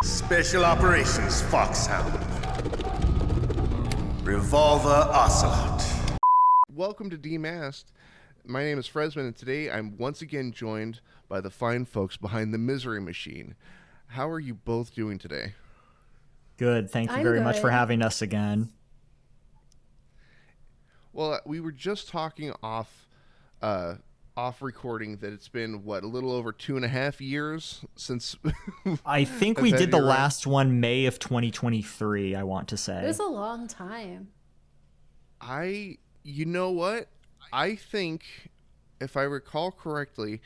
Special Operations Foxhound. Revolver Ocelot. Welcome to Demasked. My name is Fresman, and today I'm once again joined by the fine folks behind the Misery Machine. How are you both doing today? Good. Thank you I'm very much good. for having us again. Well, we were just talking off recording that it's been, a little over 2.5 years since... I think we did the last one May of 2023, I want to say. It was a long time. You know what? I think, if I recall correctly,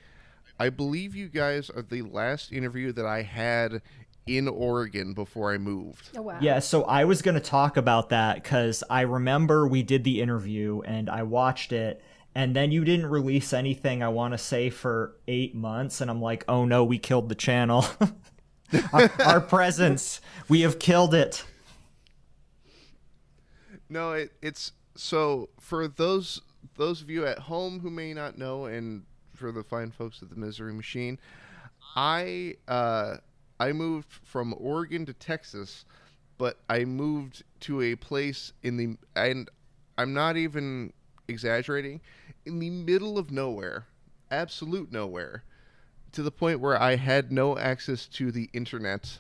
I believe you guys are the last interview that I had in Oregon before I moved. Oh, wow. Yeah, so I was going to talk about that because I remember we did the interview and I watched it, and then you didn't release anything, I want to say, for 8 months, and I'm like, oh no, we killed the channel. our presence, we have killed it. No, it's so for those of you at home who may not know, and for the fine folks at the Misery Machine, I moved from Oregon to Texas, but I moved to a place and I'm not even exaggerating, in the middle of nowhere, absolute nowhere, to the point where I had no access to the internet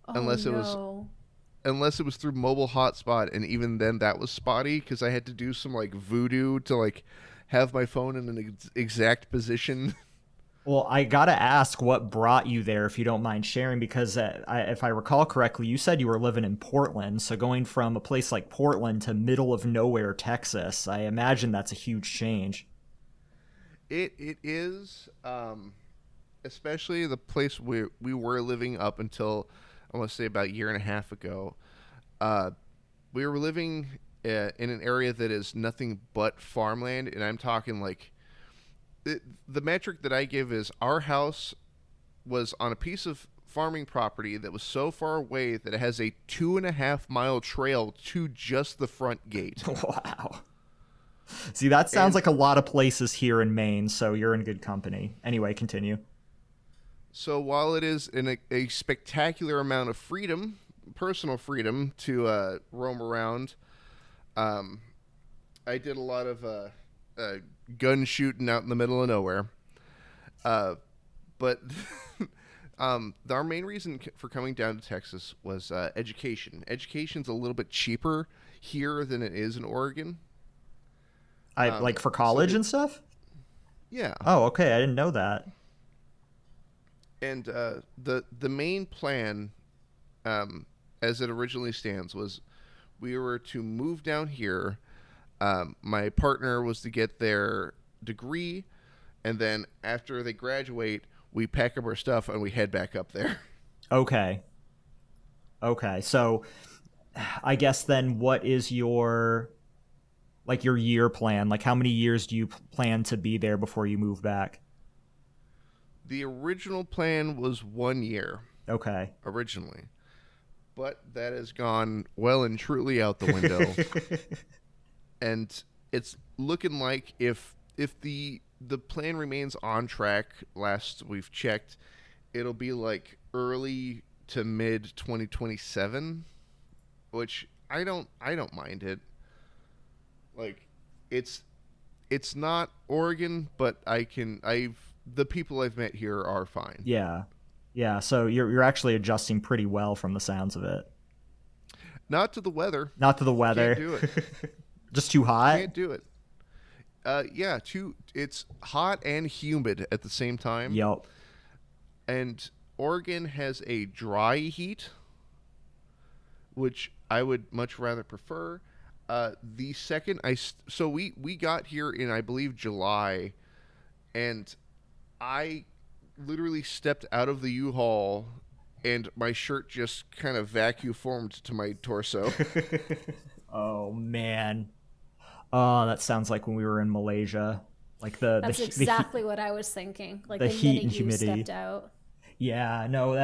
unless it was through mobile hotspot, and even then that was spotty because I had to do some voodoo to have my phone in an exact position. Well, I got to ask what brought you there, if you don't mind sharing, because if I recall correctly, you said you were living in Portland. So going from a place like Portland to middle of nowhere, Texas, I imagine that's a huge change. It is, especially the place where we were living up until, I want to say, about a year and a half ago. We were living in an area that is nothing but farmland, and I'm talking the metric that I give is our house was on a piece of farming property that was so far away that it has a 2.5-mile trail to just the front gate. Wow. See, that sounds like a lot of places here in Maine, so you're in good company. Anyway, continue. So while it is a spectacular amount of freedom, personal freedom to roam around, I did a lot of gun shooting out in the middle of nowhere. But our main reason for coming down to Texas was education. Education's a little bit cheaper here than it is in Oregon. Like for college and stuff? Yeah. Oh, okay. I didn't know that. And the main plan, as it originally stands, was we were to move down here. My partner was to get their degree, and then after they graduate, we pack up our stuff and we head back up there. Okay. So I guess then what is your year plan? How many years do you plan to be there before you move back? The original plan was 1 year. Okay. Originally. But that has gone well and truly out the window. And it's looking like if the plan remains on track, last we've checked, it'll be early to mid 2027, which I don't mind it. It's not Oregon, but the people I've met here are fine. Yeah. So you're actually adjusting pretty well from the sounds of it. Not to the weather. Can't do it. Just too hot? Can't do it. Yeah, it's hot and humid at the same time. Yep. And Oregon has a dry heat, which I would much rather prefer. The second we got here in, I believe, July, and I literally stepped out of the U-Haul and my shirt just kind of vacuum formed to my torso. Oh man. Oh, that sounds like when we were in Malaysia. That's exactly what I was thinking. The heat and humidity. Stepped out. Yeah, no,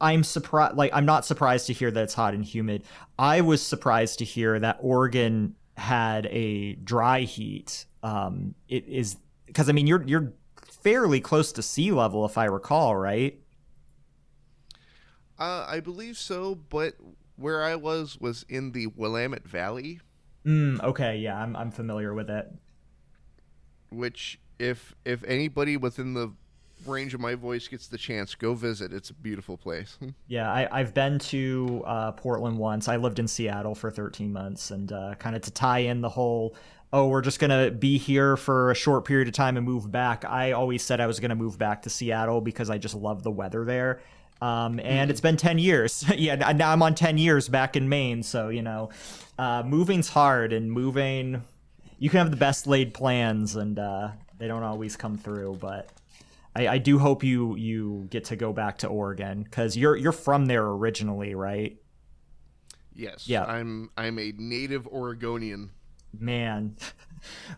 I'm surprised. I'm not surprised to hear that it's hot and humid. I was surprised to hear that Oregon had a dry heat. It is because you're fairly close to sea level, if I recall, right? I believe so, but where I was in the Willamette Valley, Okay, yeah, I'm familiar with it. which if anybody within the range of my voice gets the chance, go visit. It's a beautiful place. Yeah, I've been to Portland once. I lived in Seattle for 13 months, and kind of to tie in the whole, oh, we're just gonna be here for a short period of time and move back. I always said I was gonna move back to Seattle because I just love the weather there. And it's been 10 years. Yeah, now I'm on 10 years back in Maine, so moving's hard, and moving, you can have the best laid plans, and they don't always come through, but. I do hope you get to go back to Oregon because you're from there originally, right? Yes, Yeah. I'm a native Oregonian. Man,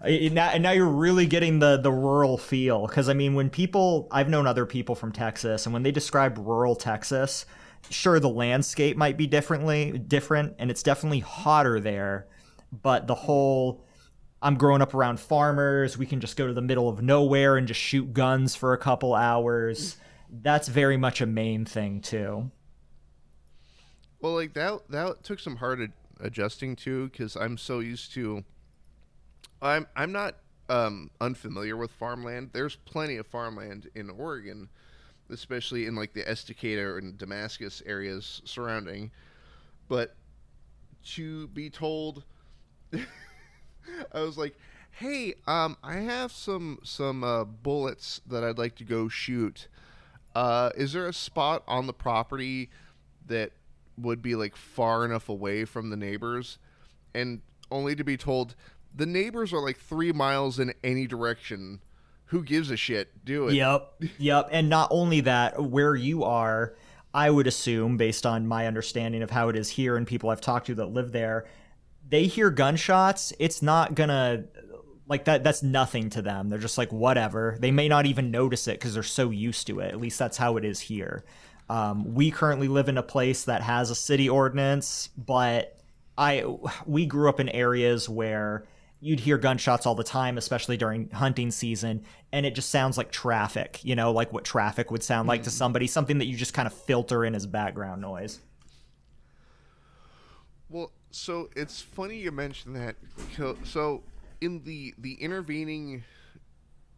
and now you're really getting the rural feel because I mean I've known other people from Texas, and when they describe rural Texas, sure the landscape might be different, and it's definitely hotter there, but the whole I'm growing up around farmers. We can just go to the middle of nowhere and just shoot guns for a couple hours. That's very much a Maine thing too. Well, like that took some hard adjusting to because I'm so used to. I'm not unfamiliar with farmland. There's plenty of farmland in Oregon, especially in like the Estacada and Demasked areas surrounding. But to be told. I was like, "Hey, I have some bullets that I'd like to go shoot. Is there a spot on the property that would be like far enough away from the neighbors?" And only to be told, the neighbors are like 3 miles in any direction. Who gives a shit? Do it. Yep. And not only that, where you are, I would assume, based on my understanding of how it is here and people I've talked to that live there. They hear gunshots, it's not gonna like that's nothing to them. They're just like whatever. They may not even notice it because they're so used to it. At least that's how it is here. We currently live in a place that has a city ordinance, but we grew up in areas where you'd hear gunshots all the time, especially during hunting season, and it just sounds like traffic, like what traffic would sound like to somebody, something that you just kind of filter in as background noise. Well, so it's funny you mentioned that. So in the intervening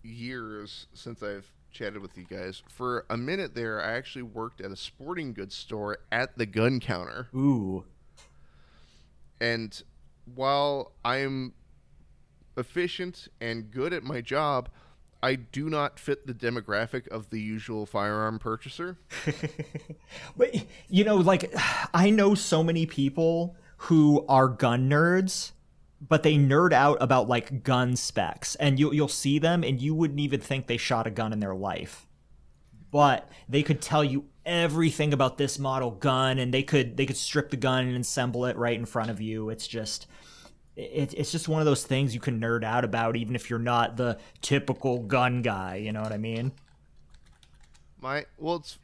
years since I've chatted with you guys, for a minute there, I actually worked at a sporting goods store at the gun counter. Ooh. And while I'm efficient and good at my job, I do not fit the demographic of the usual firearm purchaser. But I know so many people who are gun nerds, but they nerd out about like gun specs, and you'll see them and you wouldn't even think they shot a gun in their life, but they could tell you everything about this model gun, and they could strip the gun and assemble it right in front of you. It's just one of those things you can nerd out about, even if you're not the typical gun guy. You know what I mean?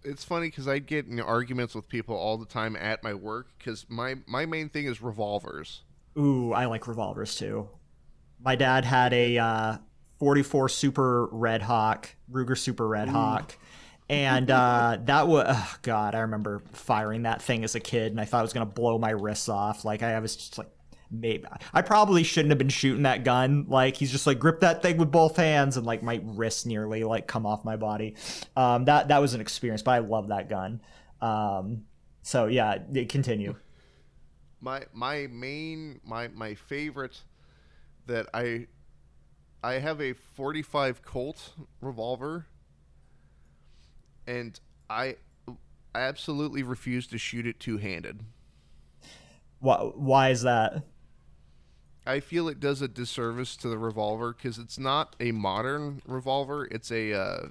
It's funny because I get in arguments with people all the time at my work because my main thing is revolvers. Ooh, I like revolvers too. My dad had a 44 Super Red Hawk, Ruger Super Red Hawk, and that was God. I remember firing that thing as a kid, and I thought it was gonna blow my wrists off. Like I was just like. Maybe I probably shouldn't have been shooting that gun. Like he's just like grip that thing with both hands, and like my wrist nearly like come off my body. That was an experience, but I love that gun. So yeah, continue. My favorite that I have a 45 Colt revolver, and I absolutely refuse to shoot it two-handed. Why is that? I feel it does a disservice to the revolver because it's not a modern revolver. It's a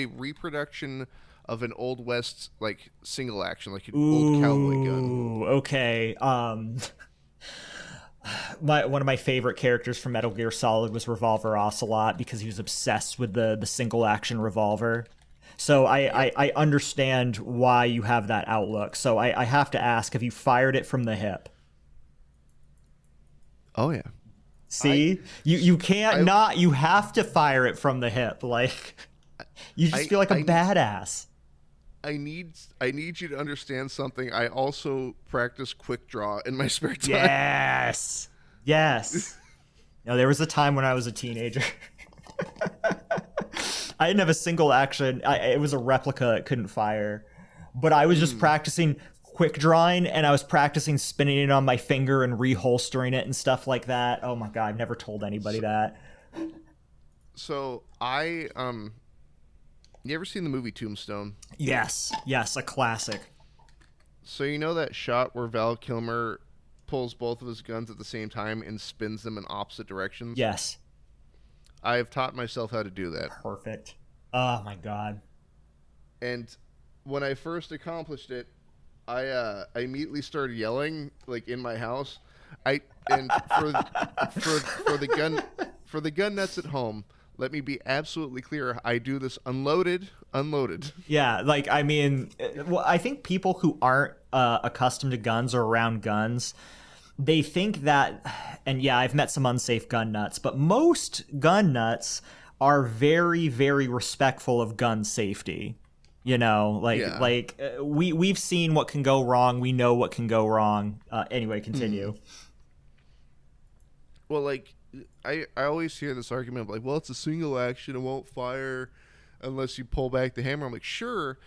reproduction of an Old West like single action, like an old cowboy gun. Ooh, okay. One of my favorite characters from Metal Gear Solid was Revolver Ocelot because he was obsessed with the single action revolver. So I understand why you have that outlook. So I have to ask, have you fired it from the hip? Oh yeah. See, you can't not. You have to fire it from the hip. Like you just feel like a badass. need you to understand something. I also practice quick draw in my spare time. Yes. No, there was a time when I was a teenager. I didn't have a single action. It was a replica. It couldn't fire. But I was just practicing quick drawing, and I was practicing spinning it on my finger and reholstering it and stuff like that. Oh my God, I've never told anybody that. So you ever seen the movie Tombstone? Yes, a classic. So you know that shot where Val Kilmer pulls both of his guns at the same time and spins them in opposite directions? Yes. I have taught myself how to do that. Perfect. Oh my God. And when I first accomplished it, I immediately started yelling like in my house. For the gun nuts at home, let me be absolutely clear. I do this unloaded. Yeah, like, I mean, well, I think people who aren't accustomed to guns or around guns, they think that, and yeah, I've met some unsafe gun nuts, but most gun nuts are very, very respectful of gun safety. You know, we've seen what can go wrong. We know what can go wrong. Anyway, continue. Well, like, I always hear this argument of like, well, it's a single action. It won't fire unless you pull back the hammer. I'm like, sure,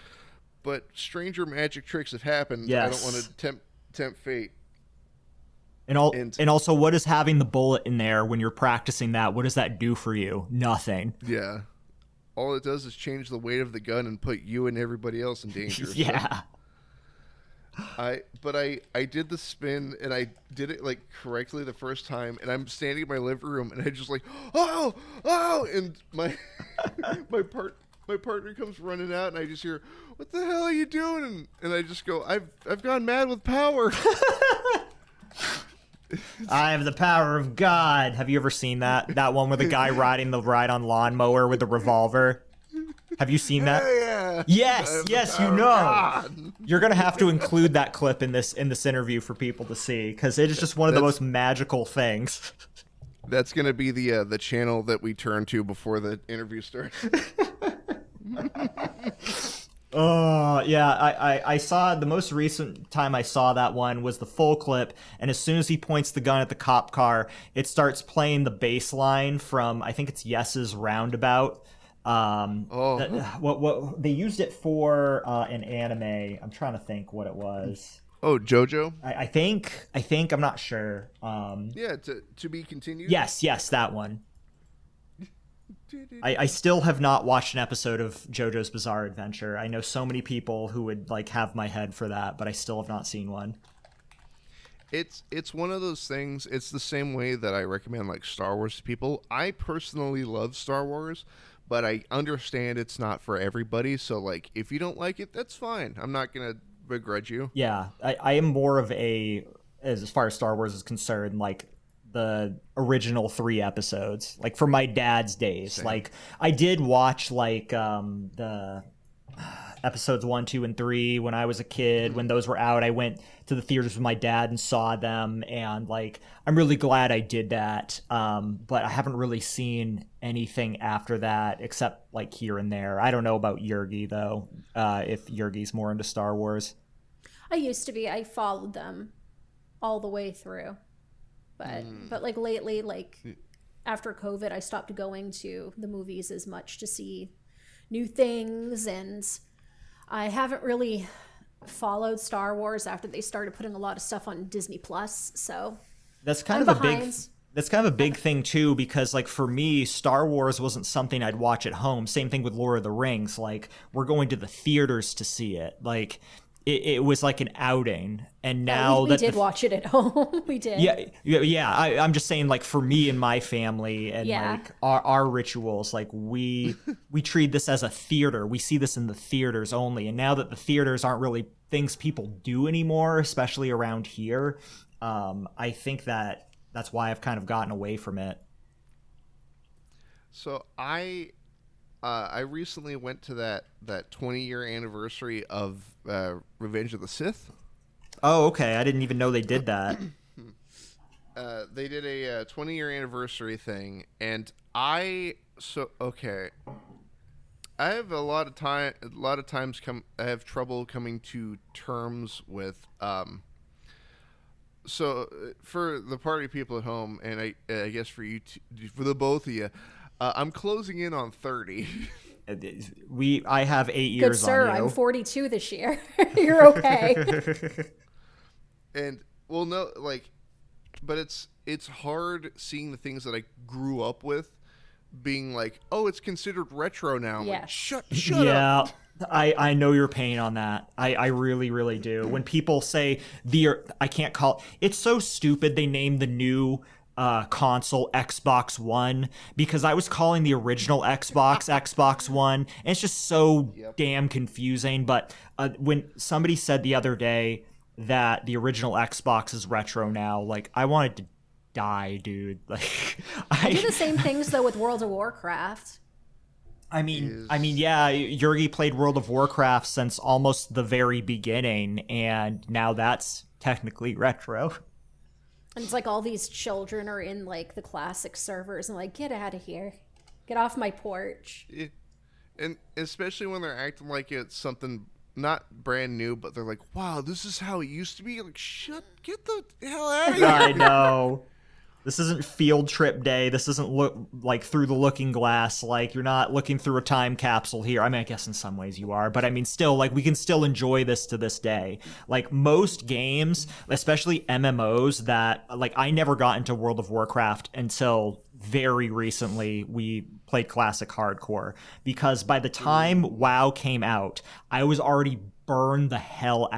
but stranger magic tricks have happened. Yes. I don't want to tempt fate. And also, what is having the bullet in there when you're practicing that? What does that do for you? Nothing. Yeah. All it does is change the weight of the gun and put you and everybody else in danger. Yeah. So I did the spin and I did it like correctly the first time, and I'm standing in my living room and I just like oh, and my my partner comes running out and I just hear, "What the hell are you doing?" And I just go, I've gone mad with power. I have the power of God. Have you ever seen that one with the guy riding the ride-on lawnmower with the revolver? Have you seen that? Yeah. Yes, you know. You're gonna have to include that clip in this interview for people to see, because it is just one of the most magical things. That's gonna be the channel that we turn to before the interview starts. Oh, yeah, I saw, the most recent time I saw that one was the full clip, and as soon as he points the gun at the cop car, it starts playing the bass line from, I think it's Yes's Roundabout. What they used it for an anime. I'm trying to think what it was. Oh, JoJo? I think, I'm not sure. Yeah, to be continued? Yes, that one. I still have not watched an episode of JoJo's Bizarre Adventure. I know so many people who would like have my head for that, but I still have not seen one. It's one of those things. It's the same way that I recommend like Star Wars to people. I personally love Star Wars, but I understand it's not for everybody. So like, if you don't like it, that's fine. I'm not gonna begrudge you. Yeah, I am more of as far as Star Wars is concerned, like the original 3 episodes, like from my dad's days. Same. Like I did watch like the episodes 1, 2, and 3 when I was a kid. When those were out, I went to the theaters with my dad and saw them, and like I'm really glad I did that. But I haven't really seen anything after that except like here and there. I don't know about Yergi though, if Yergi's more into Star Wars. I used to be. I followed them all the way through. But like lately, like after COVID, I stopped going to the movies as much to see new things, and I haven't really followed Star Wars after they started putting a lot of stuff on Disney Plus. So that's kind of a big thing too, because like for me, Star Wars wasn't something I'd watch at home. Same thing with Lord of the Rings. Like we're going to the theaters to see it. Like it was like an outing, and now we did watch it at home. We did. Yeah. I'm just saying, like for me and my family, and like our rituals, like we treat this as a theater. We see this in the theaters only, and now that the theaters aren't really things people do anymore, especially around here, I think that's why I've kind of gotten away from it. So I recently went to that 20-year anniversary of Revenge of the Sith. Oh, okay. I didn't even know they did that. They did a 20-year anniversary thing, and I have a lot of times I have trouble coming to terms with for the party people at home, and I guess for you for the both of you, I'm closing in on 30. I have 8 Good years sir, on you. I'm 42 this year. You're okay. And well, no, like, but it's hard seeing the things that I grew up with being like, oh, it's considered retro now. I'm like, Yes. shut Yeah, up. I know your pain on that. I really, really do. When people say I can't call it's so stupid they named the new console Xbox One, because I was calling the original Xbox Xbox One, and it's just so damn confusing. But when somebody said the other day that the original Xbox is retro now, like, I wanted to die, dude. Like, I do the same things though with World of Warcraft. I mean, yeah, Yurgi played World of Warcraft since almost the very beginning, and now that's technically retro. And it's like all these children are in like the classic servers and like, get out of here. Get off my porch. Yeah. And especially when they're acting like it's something not brand new, but they're like, wow, this is how it used to be. Like, get the hell out of here. I know. This isn't field trip day. This isn't look like through the looking glass. Like, you're not looking through a time capsule here. I mean, I guess in some ways you are, but I mean, still, like, we can still enjoy this to this day. Like, most games, especially MMOs that, like, I never got into World of Warcraft until very recently. We played classic hardcore, because by the time WoW came out, I was already burned the hell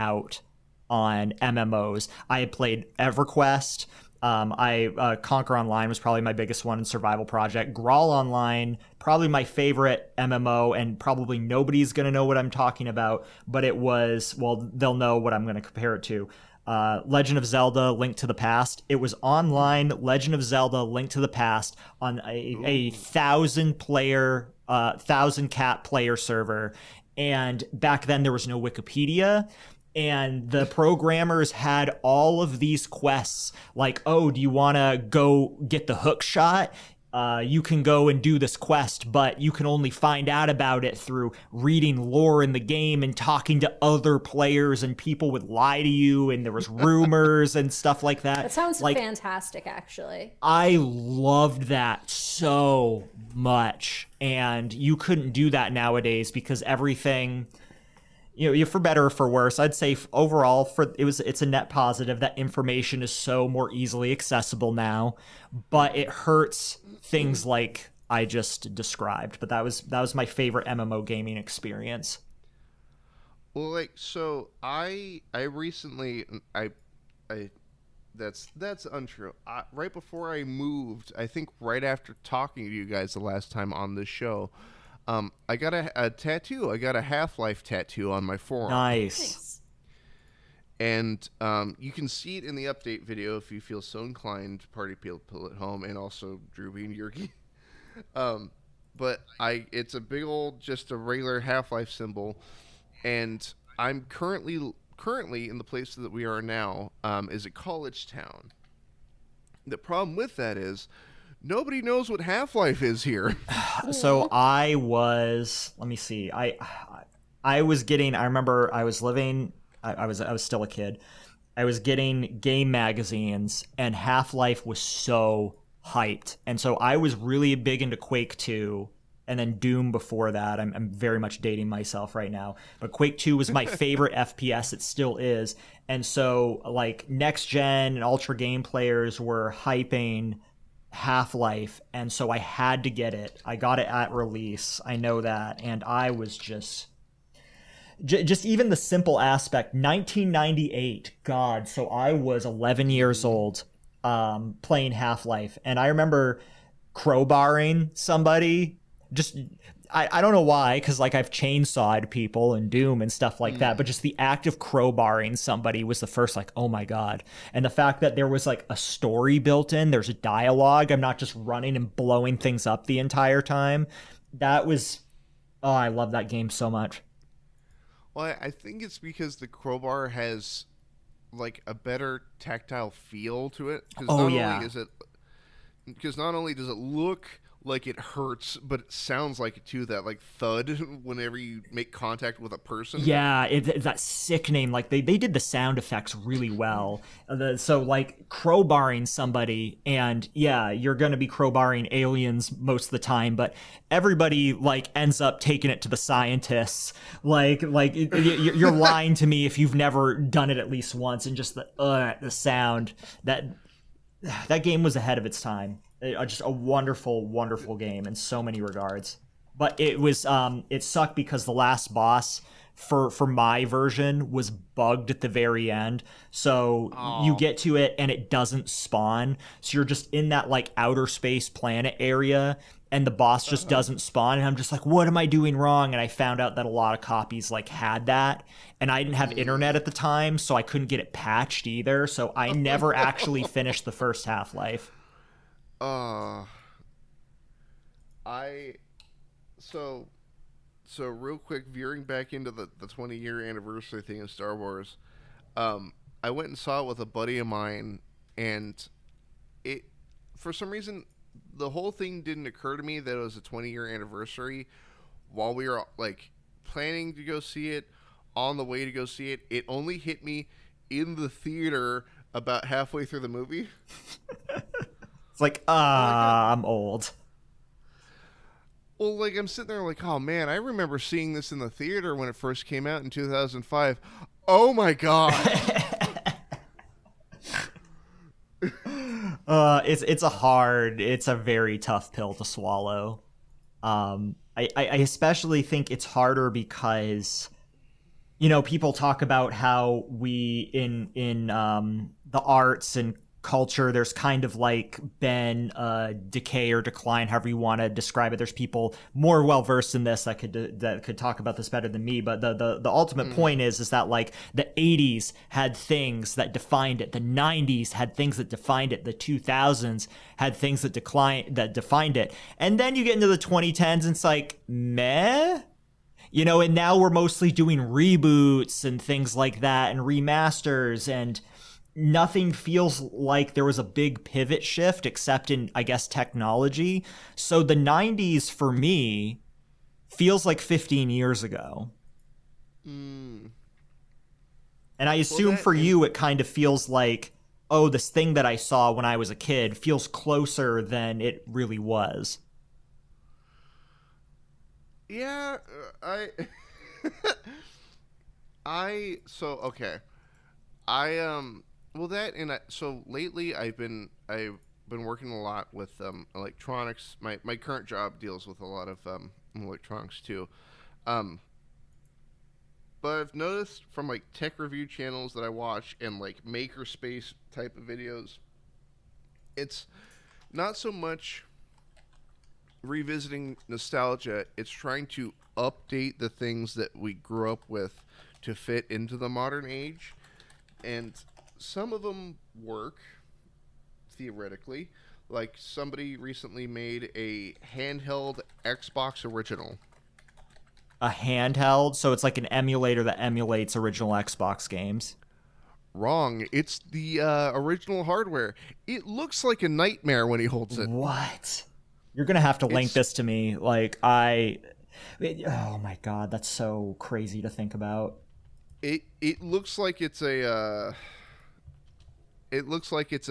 on MMOs. I had played EverQuest. Conquer Online was probably my biggest one in Survival Project. Grawl Online, probably my favorite MMO, and probably nobody's going to know what I'm talking about, but it was, well, they'll know what I'm going to compare it to. Legend of Zelda Link to the Past. It was online Legend of Zelda Link to the Past on a 1,000 cat player server. And back then there was no Wikipedia. And the programmers had all of these quests, like, oh, do you want to go get the hook shot? You can go and do this quest, but you can only find out about it through reading lore in the game and talking to other players, and people would lie to you, and there was rumors and stuff like that. That sounds like, fantastic, actually. I loved that so much, and you couldn't do that nowadays because everything... You know, for better or for worse, I'd say overall it's a net positive that information is so more easily accessible now, but it hurts things like I just described. But that was my favorite MMO gaming experience. Well, like, so I recently that's untrue. Right before I moved, I think right after talking to you guys the last time on this show, I got a tattoo. I got a Half-Life tattoo on my forearm. Nice. And you can see it in the update video if you feel so inclined, party people at home, and also Drewby and Yurgi. But it's a big old, just a regular Half-Life symbol, and I'm currently in the place that we are now is a college town. The problem with that is nobody knows what Half-Life is here. So let me see. I remember I was still a kid. I was getting game magazines, and Half-Life was so hyped. And so I was really big into Quake 2, and then Doom before that. I'm very much dating myself right now. But Quake 2 was my favorite FPS. It still is. And so, like, next gen and ultra game players were hyping Half-Life, and so I had to get it. I got it at release. I know that. And I was just even the simple aspect, 1998, God, so I was 11 years old playing Half-Life, and I remember crowbarring somebody. Just I don't know why, because like I've chainsawed people in Doom and stuff like that, but just the act of crowbarring somebody was the first, like, oh my God. And the fact that there was like a story built in, there's a dialogue, I'm not just running and blowing things up the entire time. That was, oh, I love that game so much. Well, I think it's because the crowbar has like a better tactile feel to it. Oh, yeah. Because not only does it look like it hurts, but it sounds like it too. That like thud whenever you make contact with a person. Yeah, it's that sick name. Like they did the sound effects really well. So like crowbarring somebody, and yeah, you're gonna be crowbarring aliens most of the time, but everybody like ends up taking it to the scientists. You're lying to me if you've never done it at least once, and just the sound that game was ahead of its time. Just a wonderful, wonderful game in so many regards. But it sucked because the last boss for my version was bugged at the very end. So you get to it and it doesn't spawn. So you're just in that like outer space planet area and the boss just doesn't spawn. And I'm just like, what am I doing wrong? And I found out that a lot of copies like had that. And I didn't have internet at the time, so I couldn't get it patched either. So I never actually finished the first Half-Life. So real quick, veering back into the 20-year anniversary thing in Star Wars, I went and saw it with a buddy of mine, and it, for some reason, the whole thing didn't occur to me that it was a 20-year anniversary while we were like planning to go see it, on the way to go see it. It only hit me in the theater about halfway through the movie. It's like, I'm old. Well, like, I'm sitting there like, oh, man, I remember seeing this in the theater when it first came out in 2005. Oh, my God. It's a very tough pill to swallow. I especially think it's harder because, people talk about how we in the arts and culture, there's kind of like been decay or decline, however you want to describe it. There's people more well versed in this that could talk about this better than me. But the ultimate point is that like the 80s had things that defined it, the 90s had things that defined it, the 2000s had things that defined it, and then you get into the 2010s and it's like meh. And now we're mostly doing reboots and things like that and remasters, and nothing feels like there was a big pivot shift except in, I guess, technology. So the 90s for me feels like 15 years ago. And I assume for you it kind of feels like, oh, this thing that I saw when I was a kid feels closer than it really was. Yeah, okay. Well, so lately I've been working a lot with electronics. My current job deals with a lot of electronics too. But I've noticed from like tech review channels that I watch and like makerspace type of videos, it's not so much revisiting nostalgia, it's trying to update the things that we grew up with to fit into the modern age. And some of them work, theoretically. Like, somebody recently made a handheld Xbox original. A handheld? So it's like an emulator that emulates original Xbox games? Wrong. It's the original hardware. It looks like a nightmare when he holds it. What? You're going to have to link this to me. Oh my God, that's so crazy to think about. It looks like it's a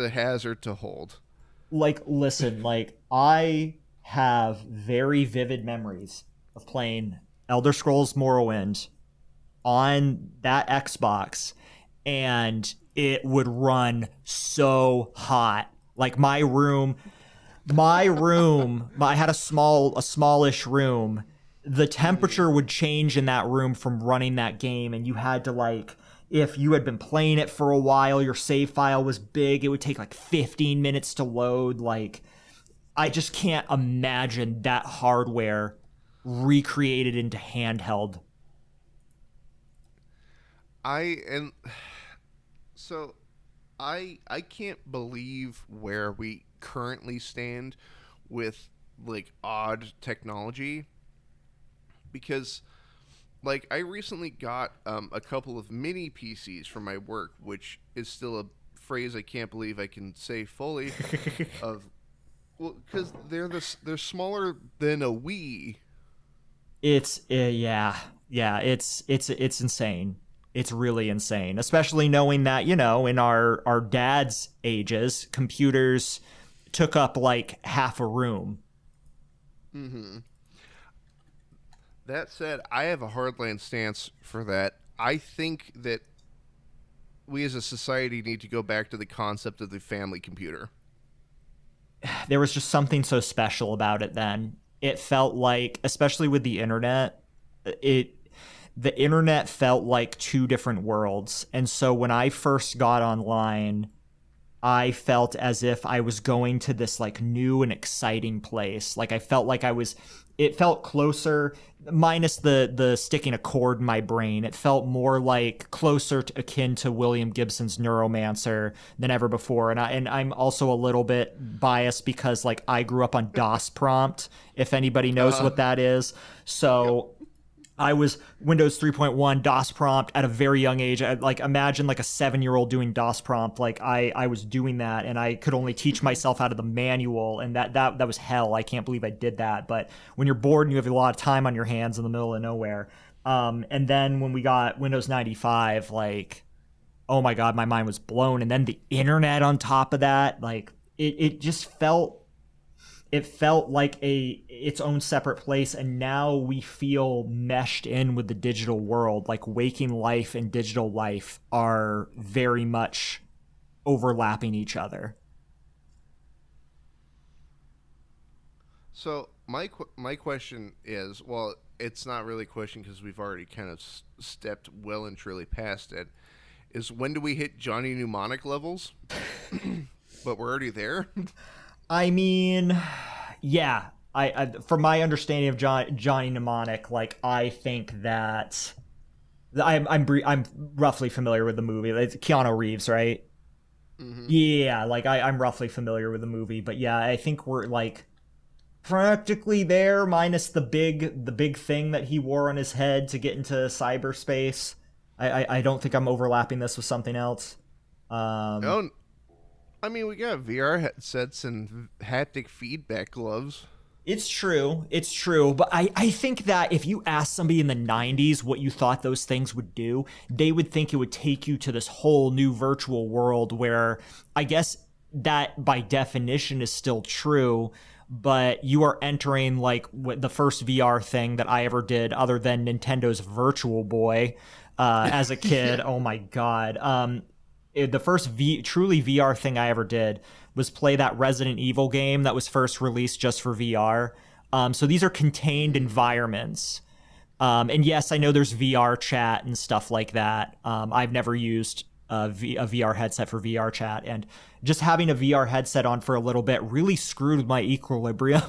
hazard to hold. Like, listen, like, I have very vivid memories of playing Elder Scrolls Morrowind on that Xbox, and it would run so hot. Like, my room, I had a smallish room. The temperature would change in that room from running that game, and you had to, like, if you had been playing it for a while, your save file was big, it would take like 15 minutes to load. Like, I just can't imagine that hardware recreated into handheld. I can't believe where we currently stand with like odd technology, because like I recently got a couple of mini PCs for my work, which is still a phrase I can't believe I can say fully, of Well, because they're smaller than a Wii. It's yeah, it's insane. It's really insane, especially knowing that, you know, in our dad's ages, computers took up like half a room. Mm-hmm. That said, I have a hardline stance for that. I think that we as a society need to go back to the concept of the family computer. There was just something so special about it then. It felt like, especially with the internet, it the internet felt like two different worlds. And so when I first got online, I felt as if I was going to this like new and exciting place. Like I felt like it felt closer, minus the sticking a chord in my brain. It felt more like closer to, akin to William Gibson's Neuromancer than ever before. And I'm also a little bit biased because like I grew up on DOS prompt, if anybody knows what that is. So I was Windows 3.1 DOS prompt at a very young age. Like imagine like a 7-year-old doing DOS prompt. Like I was doing that, and I could only teach myself out of the manual, and that was hell. I can't believe I did that. But when you're bored and you have a lot of time on your hands in the middle of nowhere, and then when we got Windows 95, like oh my god, my mind was blown. And then the internet on top of that, like it just felt like its own separate place, and now we feel meshed in with the digital world. Like waking life and digital life are very much overlapping each other. So my question is, well, it's not really a question because we've already kind of stepped well and truly past it. Is when do we hit Johnny Mnemonic levels? But we're already there. I mean, yeah. I from my understanding of Johnny Mnemonic, like I think that I'm roughly familiar with the movie. It's Keanu Reeves, right? Mm-hmm. Yeah, like I'm roughly familiar with the movie, but yeah, I think we're like practically there, minus the big thing that he wore on his head to get into cyberspace. I don't think I'm overlapping this with something else. No. I mean, we got VR headsets and haptic feedback gloves. It's true. But I think that if you asked somebody in the 90s what you thought those things would do, they would think it would take you to this whole new virtual world where I guess that by definition is still true, but you are entering like the first VR thing that I ever did other than Nintendo's Virtual Boy as a kid. Oh my God. The first truly VR thing I ever did was play that Resident Evil game that was first released just for VR. So these are contained environments. And yes, I know there's VR chat and stuff like that. I've never used a VR headset for VR chat. And just having a VR headset on for a little bit really screwed with my equilibrium.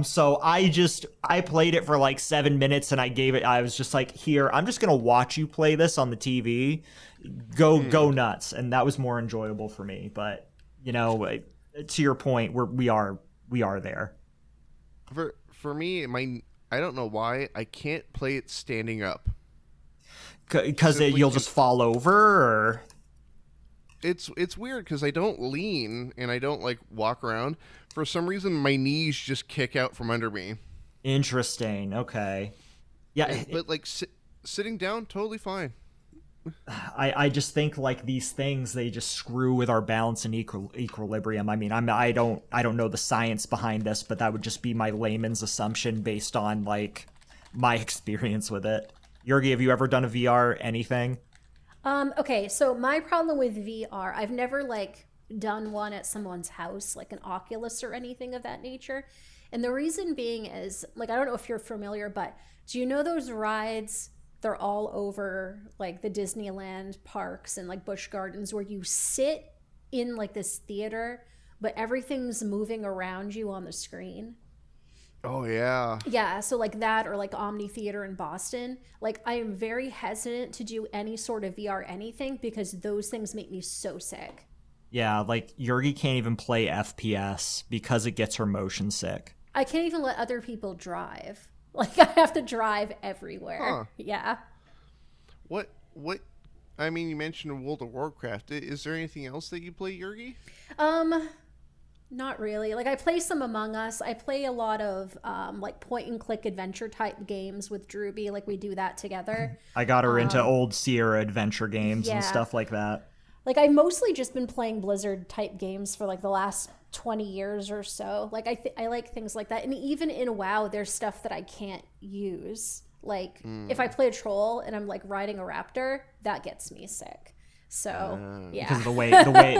So I played it for like 7 minutes and I was just like, here, I'm just going to watch you play this on the TV. Go nuts. And that was more enjoyable for me. But, you know, to your point, we are there. For me, I don't know why I can't play it standing up. Because you'll just fall over, or it's weird because I don't lean and I don't like walk around. For some reason, my knees just kick out from under me. Interesting. Okay. Yeah, but like sitting down, totally fine. I just think like these things, they just screw with our balance and equilibrium. I mean, I don't know the science behind this, but that would just be my layman's assumption based on like my experience with it. Jurgi, have you ever done a VR anything? Okay, so my problem with VR, I've never like done one at someone's house, like an Oculus or anything of that nature. And the reason being is, like, I don't know if you're familiar, but do you know those rides? They're all over like the Disneyland parks and like Busch Gardens where you sit in like this theater, but everything's moving around you on the screen. Oh, yeah. Yeah, so like that, or like Omni Theater in Boston. Like I am very hesitant to do any sort of VR anything because those things make me so sick. Yeah, like Jurgi can't even play FPS because it gets her motion sick. I can't even let other people drive. Like I have to drive everywhere. Huh. Yeah. What? I mean, you mentioned World of Warcraft. Is there anything else that you play, Jurgi? Not really. Like I play some Among Us. I play a lot of like point and click adventure type games with Drewby. Like we do that together. I got her into old Sierra adventure games and yeah. stuff like that. Like I've mostly just been playing Blizzard type games for like the last 20 years or so. Like I like things like that. And even in WoW, there's stuff that I can't use. Like if I play a troll and I'm like riding a raptor, that gets me sick. So yeah, Because of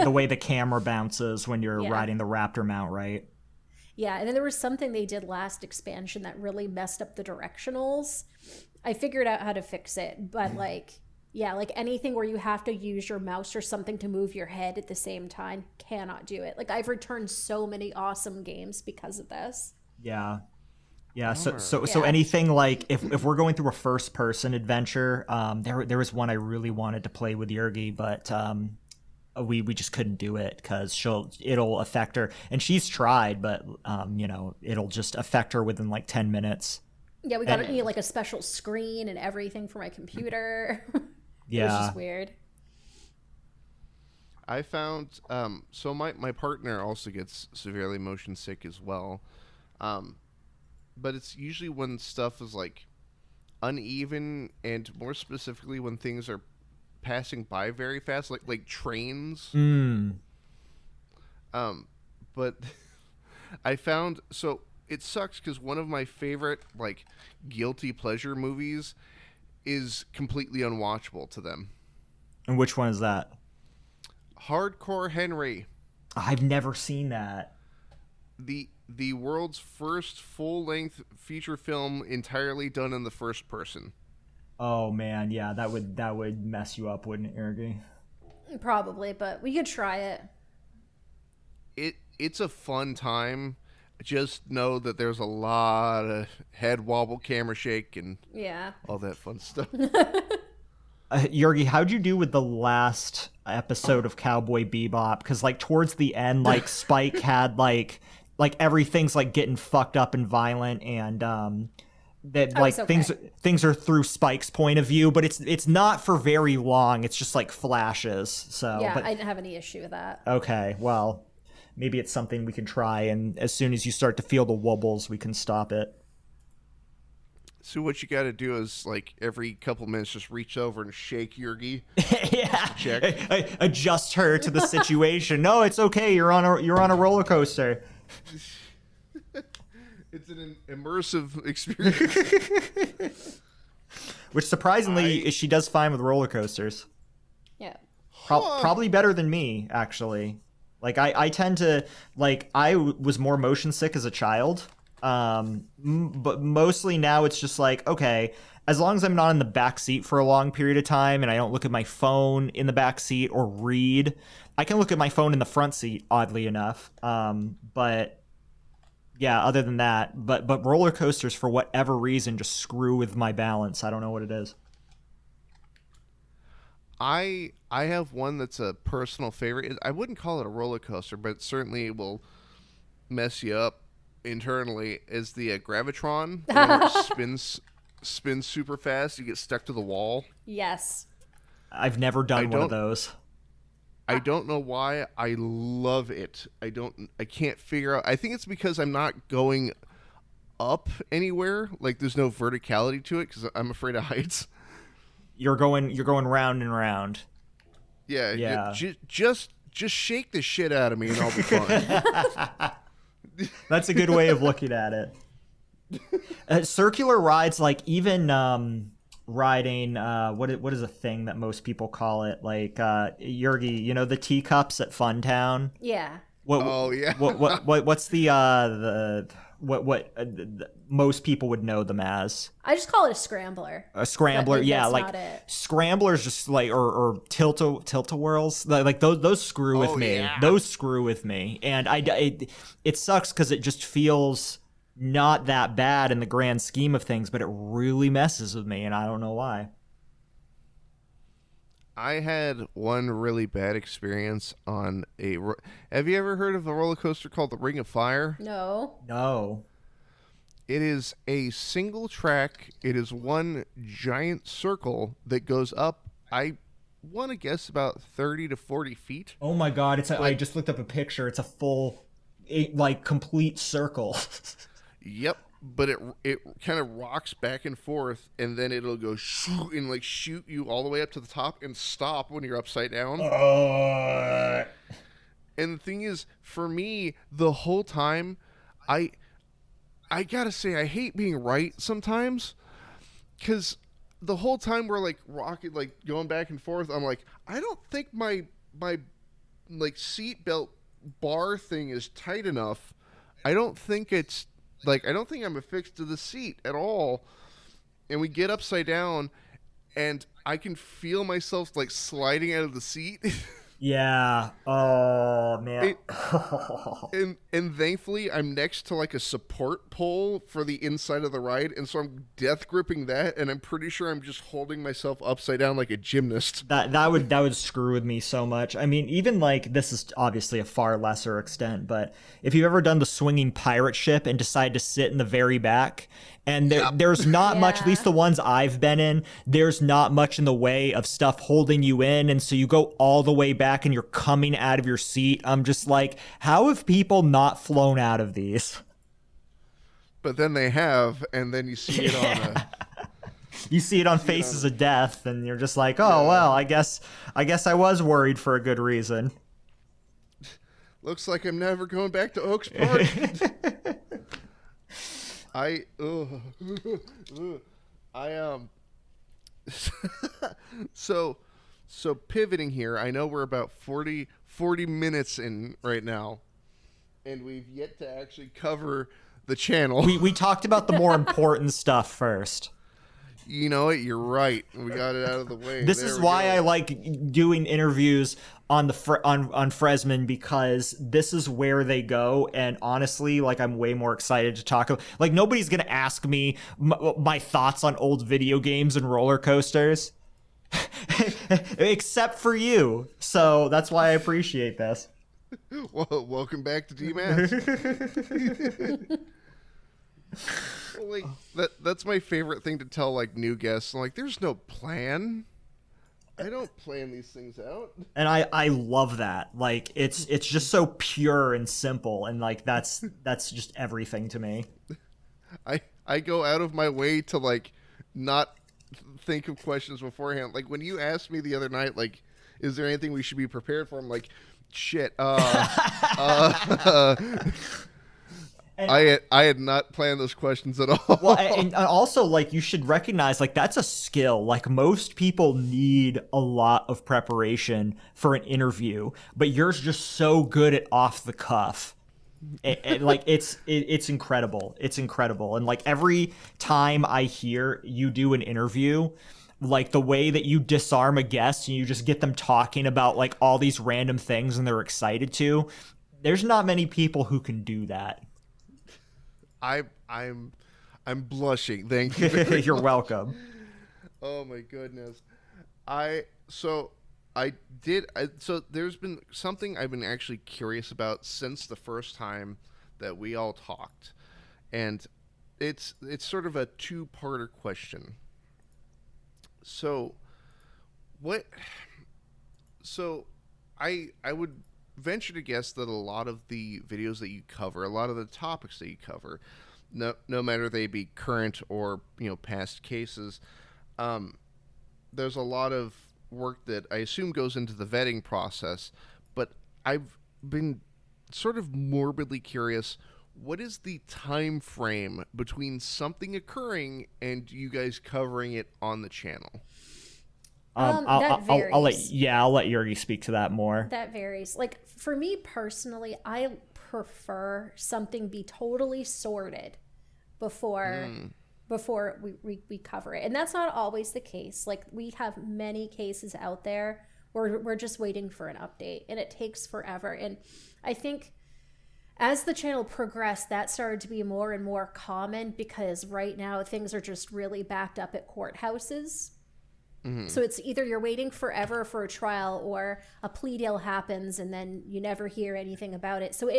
the way the camera bounces when you're riding the raptor mount, right? yeah. And then there was something they did last expansion that really messed up the directionals. I figured out how to fix it, but like yeah, like anything where you have to use your mouse or something to move your head at the same time, cannot do it. Like I've returned so many awesome games because of this. Yeah. Yeah, so anything like if we're going through a first person adventure, there was one I really wanted to play with Yergi, but we just couldn't do it because it'll affect her, and she's tried, but it'll just affect her within like 10 minutes. Yeah, we got to need like a special screen and everything for my computer. Yeah, it was just weird. I found so my partner also gets severely motion sick as well. But it's usually when stuff is like uneven, and more specifically when things are passing by very fast, like trains. But I found, so it sucks because one of my favorite like guilty pleasure movies is completely unwatchable to them. And which one is that? Hardcore Henry. I've never seen that. The world's first full-length feature film entirely done in the first person. Oh man, yeah, that would mess you up, wouldn't it, Ergy? Probably, but we could try it. It's a fun time. Just know that there's a lot of head wobble, camera shake, and all that fun stuff. Yergi, how'd you do with the last episode of Cowboy Bebop? Because like towards the end, like Spike had like everything's like getting fucked up and violent, and that like okay. things are through Spike's point of view, but it's not for very long. It's just like flashes. So Yeah, but, I didn't have any issue with that. okay, well, maybe it's something we can try, and as soon as you start to feel the wobbles, we can stop it. So what you got to do is like every couple minutes, just reach over and shake Yergi. Yeah, Check. Adjust her to the situation. No, it's okay. You're on a roller coaster. It's an immersive experience. Which surprisingly, she does fine with roller coasters. Yeah. Probably better than me, actually. Like I tend to like I was more motion sick as a child, but mostly now it's just like, okay, as long as I'm not in the back seat for a long period of time and I don't look at my phone in the back seat or read. I can look at my phone in the front seat, oddly enough. But yeah, other than that, but roller coasters for whatever reason just screw with my balance. I don't know what it is. I have one that's a personal favorite. I wouldn't call it a roller coaster, but certainly will mess you up internally. Is the Gravitron, where it spins super fast. You get stuck to the wall. Yes. I've never done one of those. I don't know why. I love it. I can't figure out. I think it's because I'm not going up anywhere. Like there's no verticality to it because I'm afraid of heights. You're going round and round. Yeah. Just shake the shit out of me and I'll be fine. That's a good way of looking at it. Circular rides, like even riding, what is a thing that most people call it? Like Yergi, you know the teacups at Funtown? Yeah. What's the most people would know them as? I just call it a scrambler. A scrambler, but yeah, that's like not it. scramblers, just like or tilt-a-whirls, like those screw with me. Yeah. Those screw with me, and it sucks because it just feels not that bad in the grand scheme of things, but it really messes with me, and I don't know why. I had one really bad experience on a. Have you ever heard of a roller coaster called the Ring of Fire? No. It is a single track. It is one giant circle that goes up. I want to guess about 30 to 40 feet. Oh my god! I just looked up a picture. It's like complete circle. Yep, but it kind of rocks back and forth, and then it'll go shoo, and like shoot you all the way up to the top and stop when you're upside down. And the thing is, for me, the whole time, I gotta say, I hate being right sometimes, because the whole time we're like rocking, like going back and forth, I'm like, I don't think my like seatbelt bar thing is tight enough. I don't think it's like, I don't think I'm affixed to the seat at all. And we get upside down, and I can feel myself like sliding out of the seat. Yeah. Oh man. And thankfully I'm next to like a support pole for the inside of the ride, and so I'm death gripping that, and I'm pretty sure I'm just holding myself upside down like a gymnast. That would screw with me so much. I mean, even like, this is obviously a far lesser extent, but if you've ever done the swinging pirate ship and decide to sit in the very back, and there's not much, at least the ones I've been in, there's not much in the way of stuff holding you in, and so you go all the way back and you're coming out of your seat. I'm just like, how have people not flown out of these? But then they have, and then you see it on a... You see it on Faces of Death, and you're just like, oh, well, I guess I was worried for a good reason. Looks like I'm never going back to Oaks Park. So pivoting here, I know we're about 40 minutes in right now, and we've yet to actually cover the channel. We talked about the more important stuff first. You know what? You're right. We got it out of the way. This is why I like doing interviews on the on Fresman, because this is where they go, and honestly, like, I'm way more excited to talk about. Like, nobody's gonna ask me my thoughts on old video games and roller coasters, except for you. So that's why I appreciate this. Well, welcome back to Demasked. Like, that's my favorite thing to tell like new guests. I'm like, there's no plan. I don't plan these things out. And I love that. Like, it's just so pure and simple, and like that's just everything to me. I go out of my way to like not think of questions beforehand. Like, when you asked me the other night, like, is there anything we should be prepared for? I'm like, shit. I had not planned those questions at all. Well, and also, like, you should recognize, like, that's a skill. Like, most people need a lot of preparation for an interview, but yours just so good at off the cuff. Like, it's incredible. It's incredible. And like, every time I hear you do an interview, like, the way that you disarm a guest and you just get them talking about like all these random things and they're excited to, there's not many people who can do that. I'm blushing. Thank you. You're welcome. Oh my goodness. So there's been something I've been actually curious about since the first time that we all talked, and it's sort of a two-parter question. So I would venture to guess that a lot of the videos that you cover, a lot of the topics that you cover, no matter they be current or, you know, past cases, there's a lot of work that I assume goes into the vetting process. But I've been sort of morbidly curious, what is the time frame between something occurring and you guys covering it on the channel? That varies. I'll let Yuri speak to that more. That varies. Like, for me personally, I prefer something be totally sorted before we cover it. And that's not always the case. Like, we have many cases out there where we're just waiting for an update, and it takes forever. And I think as the channel progressed, that started to be more and more common, because right now things are just really backed up at courthouses. Mm-hmm. So it's either you're waiting forever for a trial, or a plea deal happens and then you never hear anything about it. So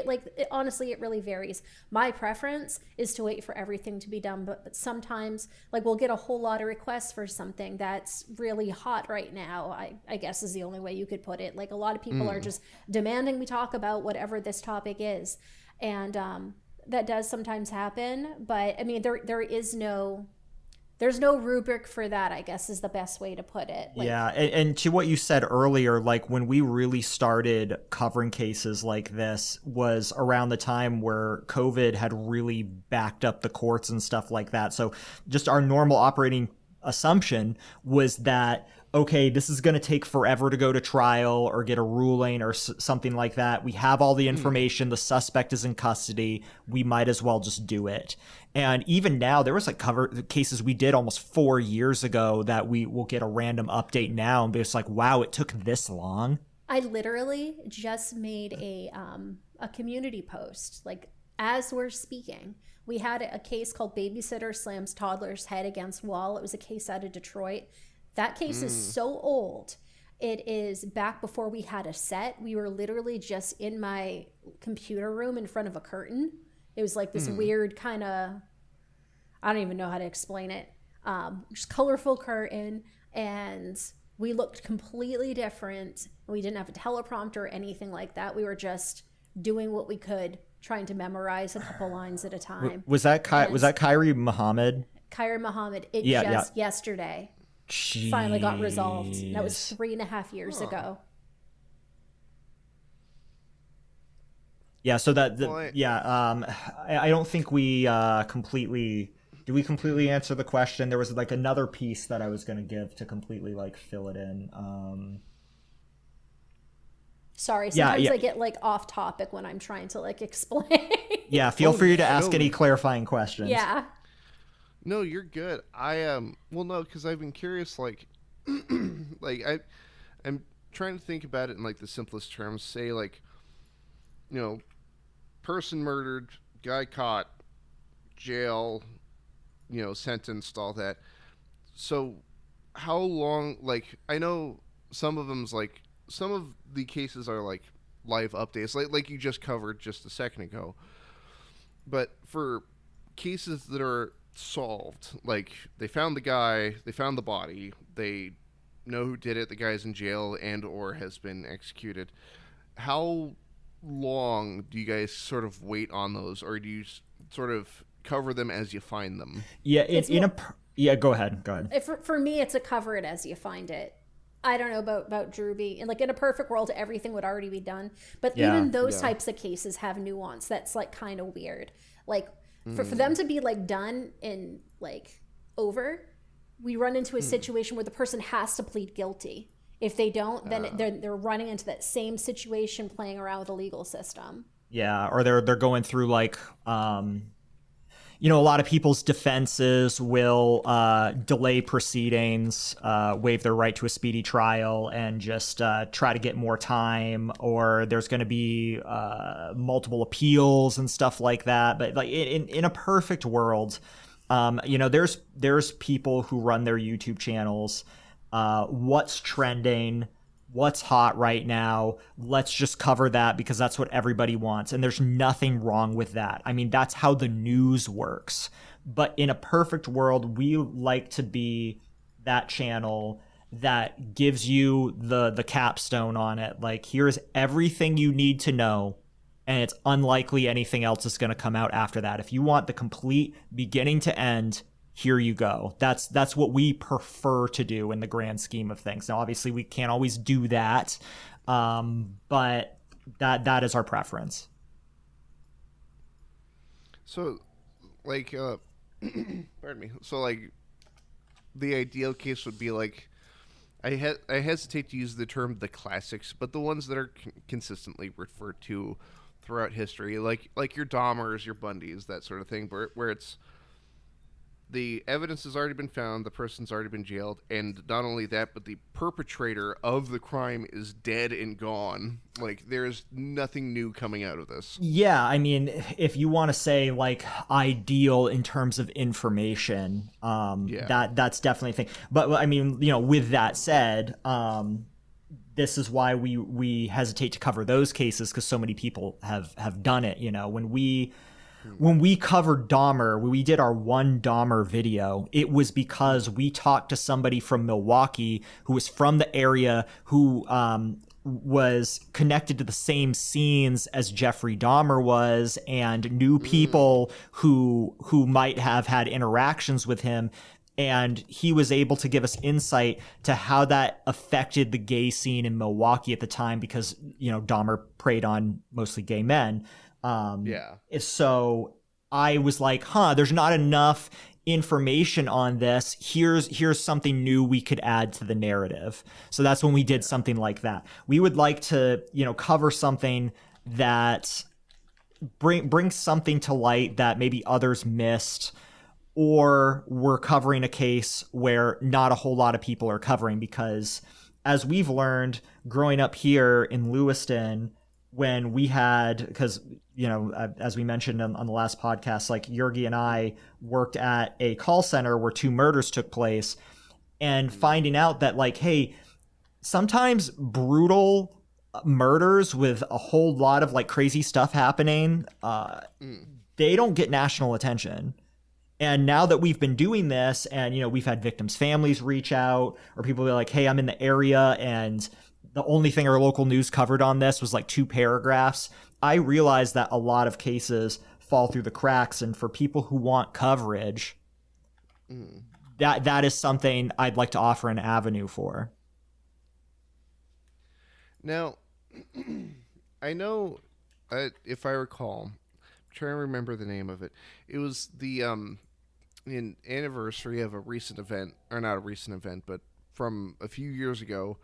honestly, it really varies. My preference is to wait for everything to be done, but sometimes, like, we'll get a whole lot of requests for something that's really hot right now, I guess is the only way you could put it. Like, a lot of people are just demanding we talk about whatever this topic is. and that does sometimes happen. But I mean, there's no rubric for that, I guess, is the best way to put it. Like, yeah, and to what you said earlier, like when we really started covering cases like this was around the time where COVID had really backed up the courts and stuff like that. So just our normal operating assumption was that, okay, this is going to take forever to go to trial or get a ruling or something like that. We have all the information. The suspect is in custody. We might as well just do it. And even now, there was like cases we did almost 4 years ago that we will get a random update now and be just like, wow, it took this long. I literally just made a community post, like as we're speaking. We had a case called Babysitter Slams Toddler's Head Against Wall. It was a case out of Detroit. That case is so old. It is back before we had a set. We were literally just in my computer room in front of a curtain. It was like this weird kind of, I don't even know how to explain it. Just colorful curtain, and we looked completely different. We didn't have a teleprompter or anything like that. We were just doing what we could, trying to memorize a couple lines at a time. Was that Kyrie Muhammad? Kyrie Muhammad. Yesterday Jeez. finally got resolved. That was 3.5 years ago. Yeah, so I don't think we completely answer the question. There was like another piece that I was going to give to completely like fill it in. Sorry, sometimes I get like off topic when I'm trying to like explain. Yeah, feel free to ask any clarifying questions. Yeah. No, you're good. Well, no, because I've been curious. Like, I'm trying to think about it in like the simplest terms. Say like, person murdered, guy caught, jail, sentenced, all that. So, how long? Like, I know some of them's like some of the cases are like live updates, like you just covered just a second ago. But for cases that are solved, like they found the guy, they found the body, they know who did it, the guy's in jail and or has been executed. How long do you guys sort of wait on those, or do you sort of cover them as you find them? Yeah, go ahead. For me, it's a cover it as you find it. I don't know about Drewby. And like in a perfect world, everything would already be done. But even those types of cases have nuance that's like kind of weird. Like for them to be like done and like over, we run into a situation where the person has to plead guilty. If they don't, then they're running into that same situation, playing around with the legal system. Yeah, or they're going through like a lot of people's defenses will delay proceedings, waive their right to a speedy trial, and just try to get more time. Or there's going to be multiple appeals and stuff like that. But like in a perfect world, there's people who run their YouTube channels. What's trending? What's hot right now? Let's just cover that because that's what everybody wants. And there's nothing wrong with that. I mean, that's how the news works. But in a perfect world, we like to be that channel that gives you the capstone on it. Like, here's everything you need to know. And it's unlikely anything else is going to come out after that. If you want the complete beginning to end, here you go. That's what we prefer to do in the grand scheme of things. Now, obviously, we can't always do that, but that is our preference. So, like, pardon me. So, like, the ideal case would be like, I hesitate to use the term the classics, but the ones that are consistently referred to throughout history, like your Dahmers, your Bundys, that sort of thing, where it's the evidence has already been found, the person's already been jailed, and not only that, but the perpetrator of the crime is dead and gone. Like, there's nothing new coming out of this. Yeah, I mean, if you want to say, like, ideal in terms of information, that's definitely a thing. But, I mean, with that said, this is why we hesitate to cover those cases, because so many people have done it. When we covered Dahmer, when we did our one Dahmer video, it was because we talked to somebody from Milwaukee who was from the area who was connected to the same scenes as Jeffrey Dahmer was, and knew people who might have had interactions with him, and he was able to give us insight to how that affected the gay scene in Milwaukee at the time, because Dahmer preyed on mostly gay men. So I was like, there's not enough information on this. Here's something new we could add to the narrative. So that's when we did something like that. We would like to, cover something that brings something to light that maybe others missed, or we're covering a case where not a whole lot of people are covering, because as we've learned growing up here in Lewiston, when we had, because as we mentioned on the last podcast, like Yergi and I worked at a call center where 2 murders took place, and finding out that, like, hey, sometimes brutal murders with a whole lot of like crazy stuff happening, they don't get national attention. And now that we've been doing this, and we've had victims' families reach out, or people be like, hey, I'm in the area, and the only thing our local news covered on this was like 2 paragraphs. I realize that a lot of cases fall through the cracks, and for people who want coverage, that is something I'd like to offer an avenue for. Now, I know, if I recall, I'm trying to remember the name of it. It was the an anniversary of a recent event, or not a recent event, but from a few years ago,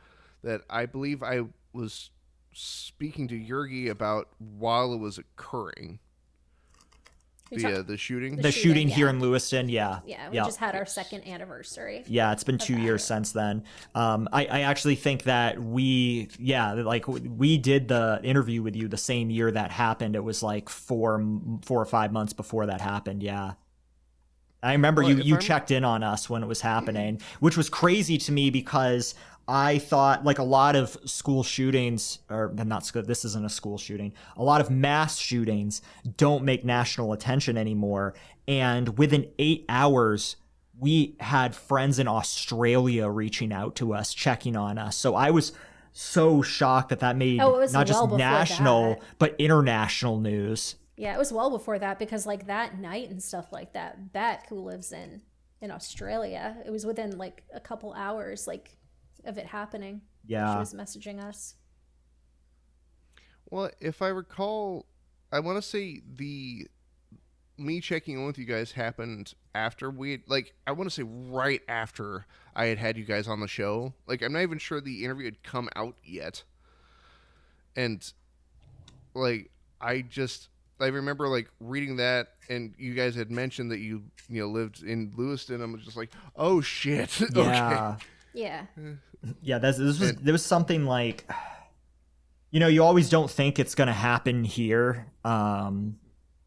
that I believe I was speaking to Yergi about while it was occurring. The shooting? The shooting here yeah. in Lewiston, yeah. Yeah, we just had our 2nd anniversary. Yeah, it's been 2 years since then. I actually think that we did the interview with you the same year that happened. It was like 4 or 5 months before that happened, yeah. I remember you checked in on us when it was happening, which was crazy to me, because I thought, like, a lot of school shootings, or not school, this isn't a school shooting, a lot of mass shootings don't make national attention anymore. And within 8 hours, we had friends in Australia reaching out to us, checking on us. So I was so shocked that made not just national, but international news. Yeah, it was well before that, because like that night and stuff like that, Beck, who lives in Australia, it was within like a couple hours, like, of it happening. Yeah. She was messaging us. Well, if I recall, I want to say me checking in with you guys happened after I want to say right after I had you guys on the show. Like, I'm not even sure the interview had come out yet. And like, I remember like reading that, and you guys had mentioned that you lived in Lewiston. I'm just like, oh shit. Yeah. Okay. Yeah. Yeah, there was something like, you always don't think it's going to happen here. And